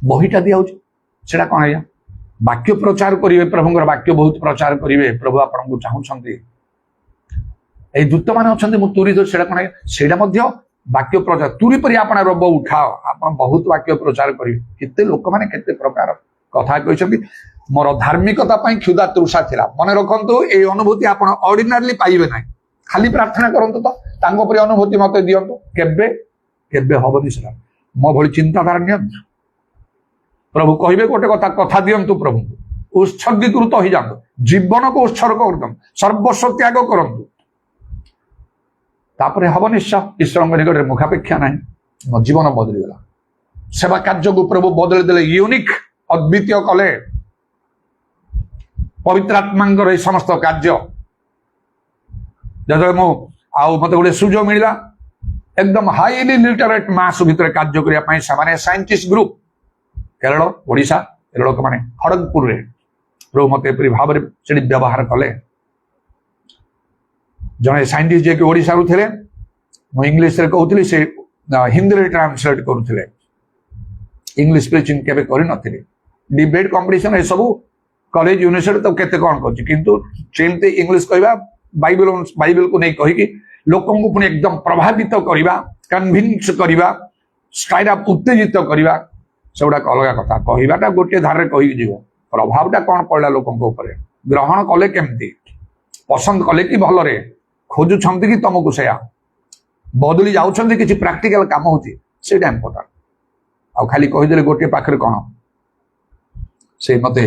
ବହିଟା ଦିଆହଉଛି, ସେଟା କଣ ଆଜ୍ଞା? ବାକ୍ୟ ପ୍ରଚାର କରିବେ, ପ୍ରଭୁଙ୍କର ବାକ୍ୟ ବହୁତ ପ୍ରଚାର କରିବେ। ପ୍ରଭୁ ଆପଣଙ୍କୁ ଚାହୁଁଛନ୍ତି। ଏଇ ଦୂତ ମାନେ ଅଛନ୍ତି, ମୁଁ ତୁରୀ ଧରି, ସେଇଟା କଣ ଆଜ୍ଞା? ସେଇଟା ମଧ୍ୟ ବାକ୍ୟ ପ୍ରଚାର। ତୁରୀ ପରି ଆପଣ ରବ ଉଠାଅ, ଆପଣ ବହୁତ ବାକ୍ୟ ପ୍ରଚାର କରିବେ। କେତେ ଲୋକମାନେ କେତେ ପ୍ରକାର କଥା କହିଛନ୍ତି। ମୋର ଧାର୍ମିକତା ପାଇଁ କ୍ଷୁଧା ତୃଷା ଥିଲା। ମନେ ରଖନ୍ତୁ, ଏଇ ଅନୁଭୂତି ଆପଣ ଅର୍ଡିନାରିଲି ପାଇବେ ନାହିଁ। ଖାଲି ପ୍ରାର୍ଥନା କରନ୍ତୁ ତ, ତାଙ୍କ ପରି ଅନୁଭୂତି ମତେ ଦିଅନ୍ତୁ। କେବେ କେବେ ହବନି ସେଟା। ମୋ ଭଳି ଚିନ୍ତାଧାରା ନିଅନ୍ତୁ। ପ୍ରଭୁ କହିବେ ଗୋଟେ କଥା, କଥା ଦିଅନ୍ତୁ ପ୍ରଭୁଙ୍କୁ, ଉତ୍ସର୍ଗୀକୃତ ହେଇଯାଆନ୍ତୁ, ଜୀବନକୁ ଉତ୍ସର୍ଗ କରିଦିଅନ୍ତୁ, ସର୍ବସ୍ୱ ତ୍ୟାଗ କରନ୍ତୁ। ତାପରେ ହବ ନିଶ୍ଚୟ। ଈଶ୍ୱରଙ୍କ ନିକଟରେ ମୁଖାପେକ୍ଷା ନାହିଁ। ମୋ ଜୀବନ ବଦଳିଗଲା। ସେବା କାର୍ଯ୍ୟକୁ ପ୍ରଭୁ ବଦଳି ଦେଲେ, ୟୁନିକ୍, ଅଦ୍ୱିତୀୟ କଲେ। ପବିତ୍ର ଆତ୍ମାଙ୍କର ଏହି ସମସ୍ତ କାର୍ଯ୍ୟ ଯେତେବେଳେ ମୁଁ ଆଉ ମତେ ଗୋଟେ ସୁଯୋଗ ମିଳିଲା, ଏକଦମ ହାଇଲି ଲିଟରେଟ୍ ମାସ ଭିତରେ କାର୍ଯ୍ୟ କରିବା ପାଇଁ, ସେମାନେ ସାଇଣ୍ଟିଷ୍ଟ ଗ୍ରୁପ, କେରଳ, ଓଡ଼ିଶା, ଲୋକମାନେ ଖଡଗପୁରରେ ପ୍ରଭୁ ମତେ ଏପରି ଭାବରେ ସେଠି ବ୍ୟବହାର କଲେ। ଜଣେ ସାଇଣ୍ଟିଷ୍ଟ ଯିଏକି ଓଡ଼ିଶାରୁ ଥିଲେ, ମୁଁ ଇଂଲିଶରେ କହୁଥିଲି, ସେ ହିନ୍ଦୀରେ ଟ୍ରାନ୍ସଲେଟ କରୁଥିଲେ। ଇଂଲିଶ ପ୍ରିଚିଂ କେବେ କରିନଥିଲି। ଡିବେଟ୍ କମ୍ପିଟିସନ ଏସବୁ କଲେଜ ୟୁନିଭର୍ସିଟି ତ କେତେ କଣ କରୁଛି, କିନ୍ତୁ ସେମିତି ଇଂଲିଶ କହିବା, ବାଇବେଲକୁ ନେଇ କହିକି ଲୋକଙ୍କୁ ପୁଣି ଏକଦମ ପ୍ରଭାବିତ କରିବା, କନଭିନ୍ସ କରିବା, ଷ୍ଟ୍ରାଇଟ୍ ଅପ୍ ଉତ୍ତେଜିତ କରିବା, ସେଗୁଡାକ ଅଲଗା କଥା। କହିବାଟା ଗୋଟିଏ ଧାରରେ କହିକି ଯିବ, ପ୍ରଭାବଟା କଣ ପଡିଲା ଲୋକଙ୍କ ଉପରେ, ଗ୍ରହଣ କଲେ କେମିତି, ପସନ୍ଦ କଲେ କି ଭଲରେ, ଖୋଜୁଛନ୍ତି କି ତମକୁ ସେୟା ବଦଳି ଯାଉଛନ୍ତି, କିଛି ପ୍ରାକ୍ଟିକାଲ କାମ ହଉଛି, ସେଇଟା ଇମ୍ପୋର୍ଟାଣ୍ଟ। ଆଉ ଖାଲି କହିଦେଲେ ଗୋଟିଏ ପାଖରେ କଣ? ସେ ମତେ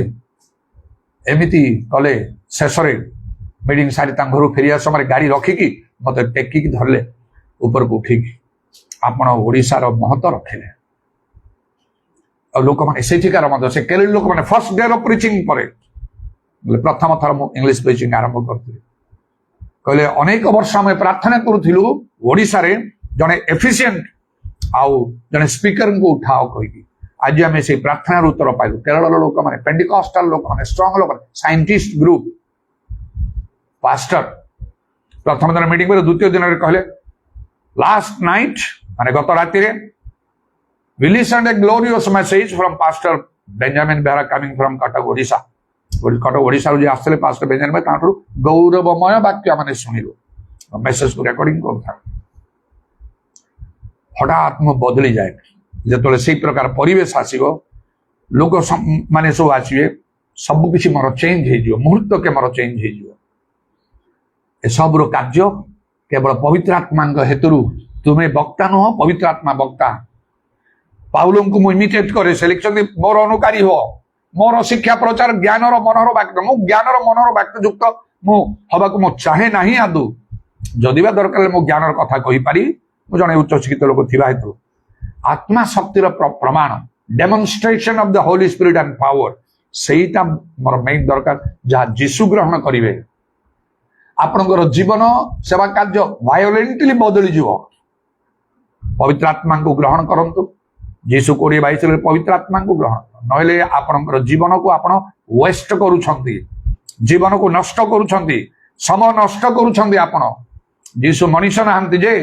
ଏମିତି କଲେ। ଶେଷରେ ମିଟିଂ ସାରି ତାଙ୍କ ଘରୁ ଫେରିବା ସମୟରେ ଗାଡି ରଖିକି ମତେ ଟେକିକି ଧରିଲେ ଉପରକୁ ଉଠିକି, ଆପଣ ଓଡ଼ିଶାର ମହତ ରଖିଲେ। ଆଉ ଲୋକମାନେ ସେଠିକାର ମଧ୍ୟ, ସେ କେରଳ ଲୋକମାନେ ଫର୍ଷ୍ଟ ଡେ ର ପ୍ରିଚିଂ ପରେ, ପ୍ରଥମ ଥର ମୁଁ ଇଂଲିଶ ପ୍ରିଚିଂ ଆରମ୍ଭ କରିଥିଲି। କହିଲେ ଅନେକ ବର୍ଷ ଆମେ ପ୍ରାର୍ଥନା କରୁଥିଲୁ ଓଡ଼ିଶାରେ ଜଣେ ଏଫିସିଏଣ୍ଟ ଆଉ ଜଣେ ସ୍ପିକରଙ୍କୁ ଉଠାଅ କହିକି। ଆଜି ଆମେ ସେଇ ପ୍ରାର୍ଥନାର ଉତ୍ତର ପାଇଲୁ। କେରଳର ଲୋକମାନେ, ପେଣ୍ଟିକଷ୍ଟାଲ ଲୋକମାନେ, ଷ୍ଟ୍ରଙ୍ଗ ଲୋକମାନେ, ସାଇଣ୍ଟିଷ୍ଟ ଗ୍ରୁପ, ପାଷ୍ଟର ପ୍ରଥମ ଦିନ ମିଟିଂ ପରେ ଦ୍ୱିତୀୟ ଦିନରେ କହିଲେ, ଲାଷ୍ଟ ନାଇଟ୍ ମାନେ ଗତ ରାତିରେ, we listened a glorious message from Pastor Benjamin Behera coming from Cuttack, Odisha. Cuttack ଓଡ଼ିଶାରୁ ଯିଏ ଆସିଥିଲେ ପାଷ୍ଟର ବେଞ୍ଜାମିନ ଭାଇ, ତାଙ୍କଠାରୁ ଗୌରବମୟ ବାକ୍ୟ ମାନେ ଶୁଣିଲୁ। ମେସେଜକୁ ରେକର୍ଡିଂ କରୁଥାଉ। ହଠାତ୍ ମୁଁ ବଦଳି ଯାଏ ଯେତେବେଳେ ସେଇ ପ୍ରକାର ପରିବେଶ ଆସିବ, ଲୋକ ମାନେ ସବୁ ଆସିବେ, ସବୁ କିଛି ମୋର ଚେଞ୍ଜ ହେଇଯିବ, ମୁହୂର୍ତ୍ତକେ ମୋର ଚେଞ୍ଜ ହେଇଯିବ। ଏସବୁର କାର୍ଯ୍ୟ କେବଳ ପବିତ୍ର ଆତ୍ମାଙ୍କ ହେତୁରୁ। ତୁମେ ବକ୍ତା ନୁହଁ, ପବିତ୍ର ଆତ୍ମା ବକ୍ତା। ପାଉଲଙ୍କୁ ମୁଁ ଇମିଟେଟ୍ କରେ, ସେ ଲେଖିଛନ୍ତି ମୋର ଅନୁକାରୀ ହୁଅ, ମୋର ଶିକ୍ଷା ପ୍ରଚାର ଜ୍ଞାନର ମନର ବାକ୍ୟ। ମୁଁ ଜ୍ଞାନର ମନର ବାକ୍ୟ ଯୁକ୍ତ ମୁଁ ହବାକୁ ମୁଁ ଚାହେଁ ନାହିଁ ଆଦୌ। ଯଦି ବା ଦରକାର ହେଲେ ମୁଁ ଜ୍ଞାନର କଥା କହିପାରିବି, ମୁଁ ଜଣେ ଉଚ୍ଚ ଶିକ୍ଷିତ ଲୋକ ଥିବା ହେତୁ। ଆତ୍ମା ଶକ୍ତିର ପ୍ରମାଣ, demonstration of the Holy Spirit and power, ସେଇଟା ମୋର ମେନ୍ ଦରକାର। ଯାହା ଯୀଶୁ ଗ୍ରହଣ କରିବେ, ଆପଣଙ୍କର ଜୀବନ ସେବା କାର୍ଯ୍ୟ ଭାୟୋଲେଣ୍ଟଲି ବଦଳିଯିବ। ପବିତ୍ର ଆତ୍ମାଙ୍କୁ ଗ୍ରହଣ କରନ୍ତୁ, जीशु 20:22 पवित्र आत्मा को ग्रहण नहले आपणकर जीवन को आपण वेस्ट करूछंती जीवन को नष्ट करूछंती समय नष्ट करूछंती आपण जीशु मनुष्य नहांती जे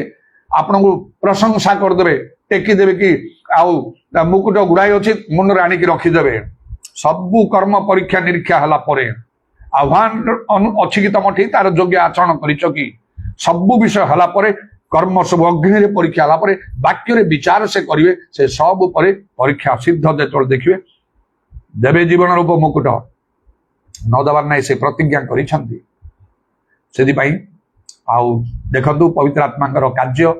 आपण को प्रशंसा कर देबे टेकी देबे कि आउ मुकुट गुड़ाई अच्छी मुंडे आनिक रखीदेवे सबू कर्म परीक्षा निरीक्षा हला परे आह्वान अच्छी कि तुम ठीक तार योग्य आचरण कर कि सबू विषय हला परे कर्म सब अग्नि रे परीक्षा हला परे वाक्य रे विचार से करिवे से सब परे परीक्षा सिद्ध जेतल देखिए देवे जीवन रूप मुकुट न दबार ना से प्रतिज्ञा करिसंती सेदि पई आउ देखंतु पवित्र आत्मांकर कार्य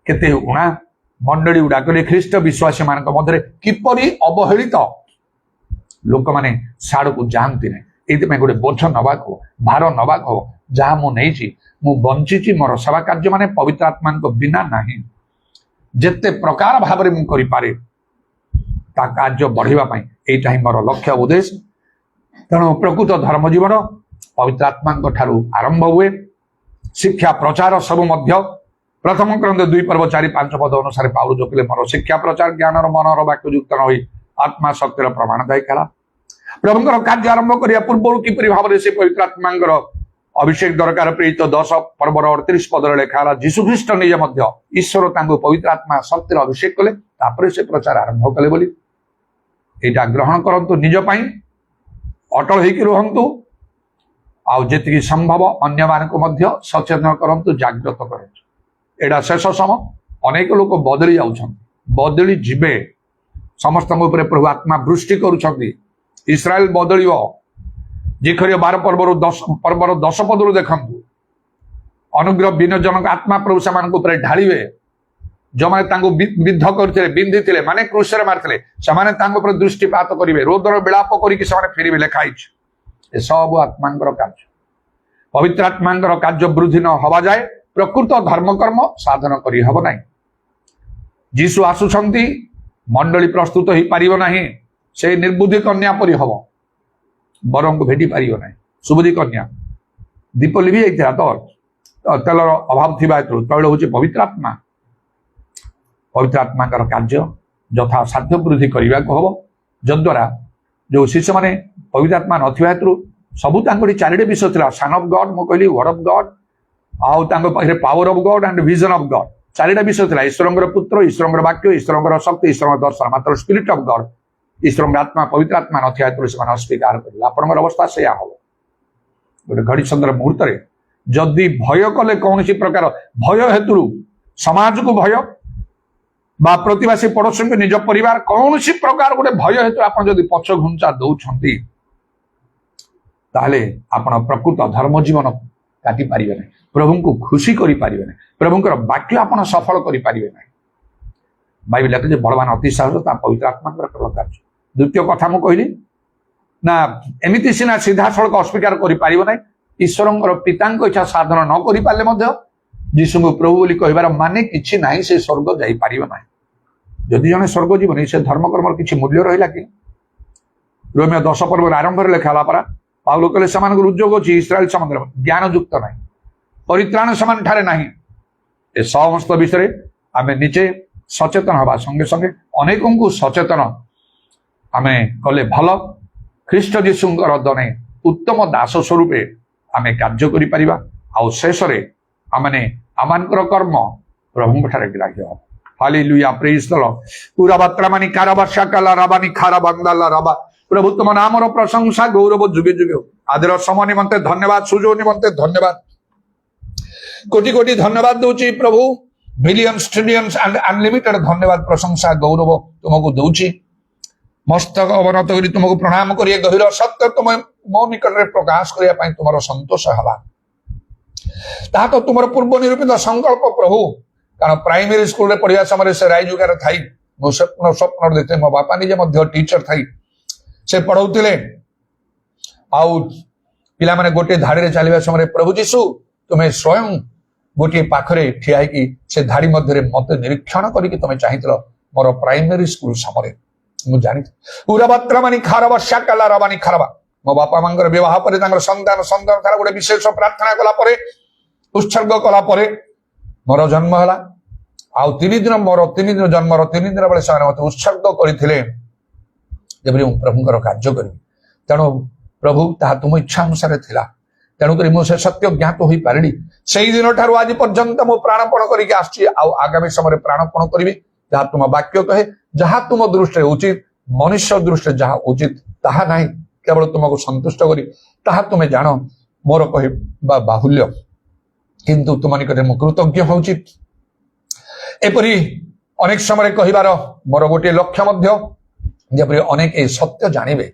केते उणा मंडली गुड़ाक ख्रीष्ट विश्वासी मान मध्य किपरि अवहेलित लोक मैंने साड़ को जानती नहीं ये गोटे बोझ नवाक हो भार नवाक हो जहाँ मुझे मु बंची मोर सेवा कार्य माने पवित्र आत्मा बिना नहीं जिते प्रकार भाव में मुझे कार्य बढ़ावाई यही मोर लक्ष्य उद्देश्य तेणु प्रकृत धर्म जीवन पवित्र आत्मा आरंभ हुए शिक्षा प्रचार सब मध्य प्रथम क्रंथ 2:4-5 पद अनुसार पाउल जो कहले मोर शिक्षा प्रचार ज्ञान मनर वाक्य युक्त न होई आत्मा शक्तिर प्रमाणदायी कला प्रभुंकर कार्य आरंभ करिया पूर्व किपरि भाव से पवित्र आत्मांकर अभिषेक दरकार प्रेरित 10 पर्वर 38 पदर लेखा जीशु ख्रीष्ट निजे मध्य ईश्वर तांको पवित्र आत्मा शक्तिर अभिषेक कले तापर से प्रचार आरंभ कले बोली एटा ग्रहण करंतु निज पई अटल हेकि रहंतु आ जेतिकी संभव अन्य मानक मध्य सचेतन करंतु जागृत करंतु एटा शेष समय अनेक लोक बदली जाउछन बदली जिबे समस्त प्रभु आत्मा वृष्टि करुछंती इस्राएल बदलिव जिखरिय 12 पर्वर 10 पदरु देखंतु अनुग्रह विनोजन आत्मा प्रभु से ढालिवे जो मैंने विद्ध करते बिंधी माने क्रूसरे मारते से दृष्टिपात करेंगे रोदर विलाप करके फेरवे लिखाई सब आत्मा कार्य पवित्र आत्मा कार्य वृद्धि न हवा जाए प्रकृत धर्मकर्म साधन करी हब नहीं जीशु आसुछंती मंडली प्रस्तुत हो पारिब नहीं से निर्बुद्धि कन्या परी हम बर को भेटी पार ना सुबुद्धि कन्या दीप लिभि जाता तो तेलर अभाव थी तैल हूँ पवित्र आत्मा कार्य यथा साध्य वृद्धि करने को हम जद्वारा जो शिष्य मैंने पवित्र आत्मा ना सबू चारिटे विषय था सन ऑफ गॉड मु कहली वर्ड ऑफ गॉड आखे power of God and vision of God चारिटा विषय था ईश्वर पुत्र ईश्वर वाक्य ईश्वर शक्ति ईश्वर दर्शन मात्र स्पिरिट ऑफ गॉड ईश्वर आत्मा पवित्र आत्मा ना अस्वीकार कर आपण अवस्था से हम गोटे घड़ी संदर्भ मुहूर्त जदि भय कले कौन प्रकार भय हेतु समाज को भय बा प्रतिवासी पड़ोसी को निज परिवार कौन प्रकार गोटे भय हेतु आप पछ घुंचा दौरान ताहले आपण प्रकृत धर्म जीवन काटी पारे ना प्रभु को खुशी करें प्रभुंर वाक्य आप सफल करें बाइबल लिखे बलवान अति साहस पवित्र आत्मा कार्य द्वितीय कथा मु कहली ना एमती सीना सीधा सड़क अस्वीकार कर ईश्वर पिता इच्छा साधन न कर पारे जीशु को प्रभु बोली कहबार माने किछि नाही से स्वर्ग जाई पारिबो नाही जदि जने स्वर्ग जीवन से धर्मकर्म किछि मूल्य रहिला कि रोमियो 10 पर्व आरंभ रे लेखाला परा पाउल कहले समान उद्योग अछि इस्राएल समुद्र ज्ञान युक्त नाही परित्राण समान ठारे नाही ए समस्त विषय आमे निचे सचेतन हवा संगे संगे अनेकों को सचेतन आमे कले भल ख्रीष्ट जीशुंकर दने उत्तम दास स्वरूपे आमे कार्य करि परिबा आ शेष रे आमने आमानकर कर्म प्रभु ठारे ग्राह्य हो हालेलुया प्रेज द लॉर्ड पूरा बात्रामानी कारबाशा कला रबानी खारा बंदाला रबा प्रभु तुम नामर प्रशंसा गौरव जुगे जुगे हो आदर समय निमंते धन्यवाद सुजो निमंते धन्यवाद कोटि कोटि धन्यवाद दूची प्रभु बिलियंस ट्रिलियंस एंड अनलिमिटेड धन्यवाद प्रशंसा गौरव तुमको दूची मस्तक अवनत करी तुमको प्रणाम करिए गहिर सत्य तुम मो निकट रे प्रकाश करिया पई तुमरो संतोष हला ता तो तुमरो पूर्व निरूपित संकल्प प्रभु कारण प्राइमरी स्कूल रे पढ़िया समय से रायजुगार थाई मो स्वप्न देखते मो बापा निजे मध्य टीचर थाई से पढ़ौतिले आउ पिला माने गोटे धाड़ी रे चलिबा समय प्रभु जीशु तुम्हें स्वयं गोटे पाखरे ठिया कि से धाड़ी मध्य मत निरीक्षण करी तुम चाहिए मोर प्राइमरी स्कूल समय मुझे जानी पूरा बात्रा मानी खारबा शाकाला रबानी खारबा मो बापा मांगर विवाह पर संतान संतान तार गोटे विशेष प्रार्थना कला उत्सर्ग कला मोर जन्म है ଆଉ 3 ଦିନ ମୋର 3 ଦିନ ଜନ୍ମର 3 ଦିନ ବେଳେ ସେମାନେ ମତେ ଉତ୍ସର୍ଗ କରିଥିଲେ ଯେପରି ମୁଁ ପ୍ରଭୁଙ୍କର କାର୍ଯ୍ୟ କରିବି। ତେଣୁ ପ୍ରଭୁ ତାହା ତୁମ ଇଚ୍ଛା ଅନୁସାରେ ଥିଲା। ତେଣୁକରି ମୁଁ ସେ ସତ୍ୟ ଜ୍ଞାତ ହୋଇପାରିଲି। ସେଇ ଦିନ ଠାରୁ ଆଜି ପର୍ଯ୍ୟନ୍ତ ମୁଁ ପ୍ରାଣପଣ କରିକି ଆସିଛି, ଆଉ ଆଗାମୀ ସମୟରେ ପ୍ରାଣପଣ କରିବି। ଯାହା ତୁମ ବାକ୍ୟ କହେ, ଯାହା ତୁମ ଦୃଷ୍ଟିରେ ଉଚିତ, ମନୁଷ୍ୟ ଦୃଷ୍ଟିରେ ଯାହା ଉଚିତ ତାହା ନାହିଁ, କେବଳ ତୁମକୁ ସନ୍ତୁଷ୍ଟ କରି ତାହା ତୁମେ ଜାଣ। ମୋର କହିବା ବାହୁଲ୍ୟ, କିନ୍ତୁ ତୁମ ନିକଟରେ ମୁଁ କୃତଜ୍ଞ ହେଉଛି। ଏପରି ଅନେକ ସମୟରେ କହିବାର ମୋର ଗୋଟିଏ ଲକ୍ଷ୍ୟ ମଧ୍ୟ, ଯେପରି ଅନେକ ଏହି ସତ୍ୟ ଜାଣିବେ।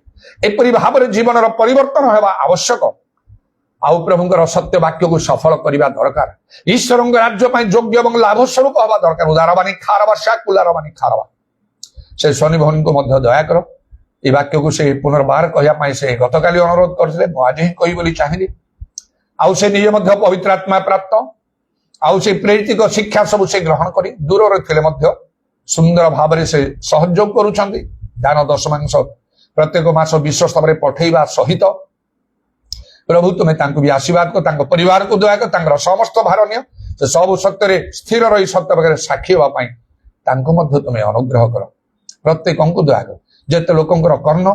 ଏପରି ଭାବରେ ଜୀବନର ପରିବର୍ତ୍ତନ ହେବା ଆବଶ୍ୟକ। ଆଉ ପ୍ରଭୁଙ୍କର ସତ୍ୟ ବାକ୍ୟକୁ ସଫଳ କରିବା ଦରକାର। ଈଶ୍ୱରଙ୍କ ରାଜ୍ୟ ପାଇଁ ଯୋଗ୍ୟ ଏବଂ ଲାଭ ସ୍ୱରୂପ ହେବା ଦରକାର। ଉଦାରବାଣୀ ଖାରବା ସାକୁଲାରବାଣୀ ଖାରବା। ସେ ଶନି ଭଉଣୀଙ୍କୁ ମଧ୍ୟ ଦୟା କର। এই ବାକ୍ୟକୁ ସେ ପୁନର୍ବାର କହିବା ପାଇଁ ସେ ଗତକାଲି ଅନୁରୋଧ କରିଥିଲେ, ମୁଁ ଆଜି ହିଁ କହିବି ବୋଲି ଚାହିଁଲି। ଆଉ ସେ ନିଜେ ମଧ୍ୟ ପବିତ୍ର ଆତ୍ମା ପ୍ରାପ୍ତ, ଆଉ ସେ ପ୍ରେରିତିକ ଶିକ୍ଷା ସବୁ ସେ ଗ୍ରହଣ କରି ଦୂରରେ ଥିଲେ ମଧ୍ୟ ସୁନ୍ଦର ଭାବରେ ସେ ସହଯୋଗ କରୁଛନ୍ତି। ଦାନ ଦଶମାଂଶ ପ୍ରତ୍ୟେକ ମାସ ବିଶ୍ୱସ୍ତରରେ ପଠେଇବା ସହିତ ପ୍ରଭୁ ତୁମେ ତାଙ୍କୁ ବି ଆଶୀର୍ବାଦ କର, ତାଙ୍କ ପରିବାରକୁ ଦୟା କର, ତାଙ୍କର ସମସ୍ତ ଭାର ନିଅ। ସେ ସବୁ ସତ୍ୟରେ ସ୍ଥିର ରହି ସତ୍ୟ ପାଖରେ ସାକ୍ଷୀ ହେବା ପାଇଁ ତାଙ୍କୁ ମଧ୍ୟ ତୁମେ ଅନୁଗ୍ରହ କର। ପ୍ରତ୍ୟେକଙ୍କୁ ଦୟା କର। ଯେତେ ଲୋକଙ୍କର କର୍ଣ୍ଣ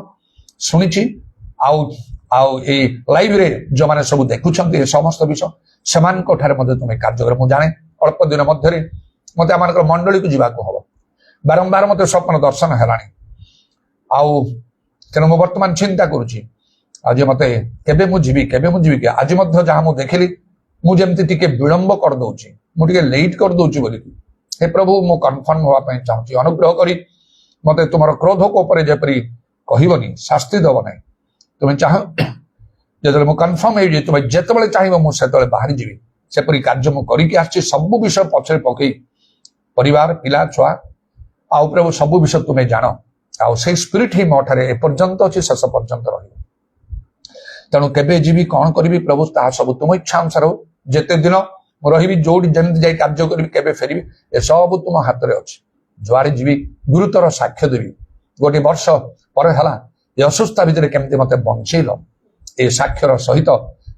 ଶୁଣିଛି, ଆଉ ଏଇ ଲାଇଭରେ ଯୋଉମାନେ ସବୁ ଦେଖୁଛନ୍ତି ଏ ସମସ୍ତ ବିଷୟ, ସେମାନଙ୍କ ଠାରେ ମଧ୍ୟ ତୁମେ କାର୍ଯ୍ୟ କର। ମୁଁ ଜାଣେ ଅଳ୍ପ ଦିନ ମଧ୍ୟରେ ମତେ ଆମମାନଙ୍କର ମଣ୍ଡଳୀକୁ ଯିବାକୁ ହବ। ବାରମ୍ବାର ମତେ ସ୍ୱପ୍ନ ଦର୍ଶନ ହେଲାଣି। ଆଉ ତେଣୁ ମୁଁ ବର୍ତ୍ତମାନ ଚିନ୍ତା କରୁଛି ଆଜି ମତେ କେବେ ମୁଁ ଯିବି କି। ଆଜି ମଧ୍ୟ ଯାହା ମୁଁ ଦେଖିଲି, ମୁଁ ଯେମିତି ଟିକେ ବିଳମ୍ବ କରିଦଉଛି, ମୁଁ ଟିକେ ଲେଟ୍ କରିଦଉଛି ବୋଲିକି। ହେ ପ୍ରଭୁ, ମୁଁ କନଫର୍ମ ହବା ପାଇଁ ଚାହୁଁଛି। ଅନୁଗ୍ରହ କରି ମତେ ତୁମର କ୍ରୋଧକ ଉପରେ ଯେପରି କହିବନି, ଶାସ୍ତି ଦବ ନାହିଁ। ତୁମେ ଚାହ ଯେତେବେଳେ ମୁଁ କନଫର୍ମ ହେଇଯିବି, ତୁମେ ଯେତେବେଳେ ଚାହିଁବ ମୁଁ ସେତେବେଳେ ବାହାରି ଯିବି। ସେପରି କାର୍ଯ୍ୟ ମୁଁ କରିକି ଆସିଛି। ସବୁ ବିଷୟ ପଛରେ ପକେଇ, ପରିବାର, ପିଲା, ଛୁଆ, ଆଉ ପ୍ରଭୁ ସବୁ ବିଷୟ ତୁମେ ଜାଣ। ଆଉ ସେଇ ସ୍ପିରିଟ ହିଁ ମୋ ଠାରେ ଏପର୍ଯ୍ୟନ୍ତ ଅଛି, ଶେଷ ପର୍ଯ୍ୟନ୍ତ ରହିବ। ତେଣୁ କେବେ ଯିବି, କଣ କରିବି ପ୍ରଭୁ, ତାହା ସବୁ ତୁମ ଇଚ୍ଛା ଅନୁସାରେ ହଉ। ଯେତେ ଦିନ ମୁଁ ରହିବି, ଯୋଉଠି ଯେମିତି ଯାଇ କାର୍ଯ୍ୟ କରିବି, କେବେ ଫେରିବି, ଏସବୁ ତୁମ ହାତରେ ଅଛି। ଯୁଆଡେ ଯିବି ଗୁରୁତର ସାକ୍ଷ୍ୟ ଦେବି। ଗୋଟିଏ ବର୍ଷ ପରେ ହେଲା ଏ ଅସୁସ୍ଥ ଭିତରେ କେମିତି ମତେ ବଞ୍ଚେଇଲ, ଏ ସାକ୍ଷ୍ୟର ସହିତ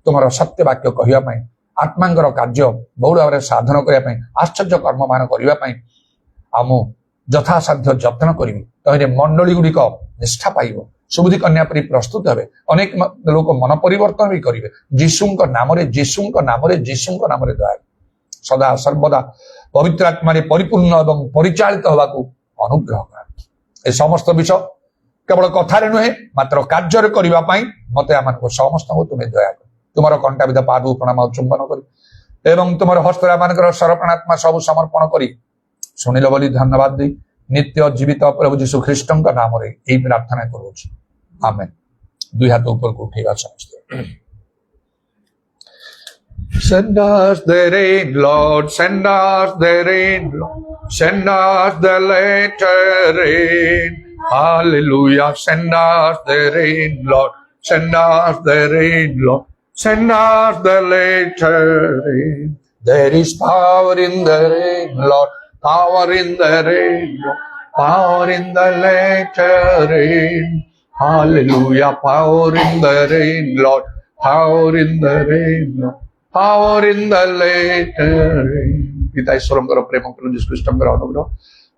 ତୁମର ସତ୍ୟ ବାକ୍ୟ କହିବା ପାଇଁ, ଆତ୍ମାଙ୍କର କାର୍ଯ୍ୟ ବହୁଳ ଭାବରେ ସାଧନ କରିବା ପାଇଁ, ଆଶ୍ଚର୍ଯ୍ୟ କର୍ମମାନ କରିବା ପାଇଁ ଆଉ ମୁଁ ଯଥାସାଧ୍ୟ ଯତ୍ନ କରିବି। ତହିଁରେ ମଣ୍ଡଳୀ ଗୁଡ଼ିକ ନିଷ୍ଠା ପାଇବ, ସୁବୁଦ୍ଧି କନ୍ୟା ପରି ପ୍ରସ୍ତୁତ ହେବେ। ଅନେକ ଲୋକ ମନ ପରିବର୍ତ୍ତନ ବି କରିବେ। ଯୀଶୁଙ୍କ ନାମରେ ଦୟା ସଦା ସର୍ବଦା ପବିତ୍ର ଆତ୍ମାରେ ପରିପୂର୍ଣ୍ଣ ଏବଂ ପରିଚାଳିତ ହେବାକୁ ଅନୁଗ୍ରହ କର। ଏ ସମସ୍ତ ବିଷୟ କେବଳ କଥାରେ ନୁହେଁ, ମାତ୍ର କାର୍ଯ୍ୟରେ କରିବା ପାଇଁ ମତେ ଆମମାନଙ୍କୁ ସମସ୍ତଙ୍କୁ ତୁମେ ଦୟା କର। ତୁମର କଣ୍ଟାବିଧ ପାଦକୁ ପ୍ରଣାମ ଚୁମ୍ବନ କରି ଏବଂ ତୁମର ହସ୍ତରେ ଆମମାନଙ୍କର ସରପଣାତ୍ମା ସବୁ ସମର୍ପଣ କରି ଶୁଣିଲ ବୋଲି ଧନ୍ୟବାଦ ଦେଇ ନିତ୍ୟ ଜୀବିତ ପ୍ରଭୁ ଯୀଶୁ ଖ୍ରୀଷ୍ଟଙ୍କ ନାମରେ ଏହି ପ୍ରାର୍ଥନା କରୁଛି, ଆମେନ୍। ଦୁଇ ହାତ ଉପରକୁ ଉଠେଇବା ସମସ୍ତେ। Send us the rain, Lord, send us the rain, Lord, send us the latter rain. Hallelujah, send us the rain, Lord, send us the rain, Lord, send us the latter rain. There is power in the rain, Lord, power in the rain, Lord, power in the latter rain. Hallelujah, power in the rain, Lord, power in the rain, Lord, power in the latter rain. पिता ईश्वरଙ୍କର ପ୍ରେମ, ପ୍ରଭୁ ଯୀଶୁ ଖ୍ରୀଷ୍ଟଙ୍କର ଅନୁଗ୍ରହ,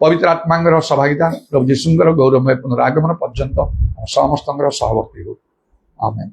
ପବିତ୍ର ଆତ୍ମାଙ୍କର ସହଭାଗିତା, ପ୍ରଭୁ ଯୀଶୁଙ୍କର ଗୌରବମୟ ପୁନରାଗମନ ପର୍ଯ୍ୟନ୍ତ ସମସ୍ତଙ୍କର ସହବର୍ତ୍ତୀ ହେଉ, ଆମେନ୍।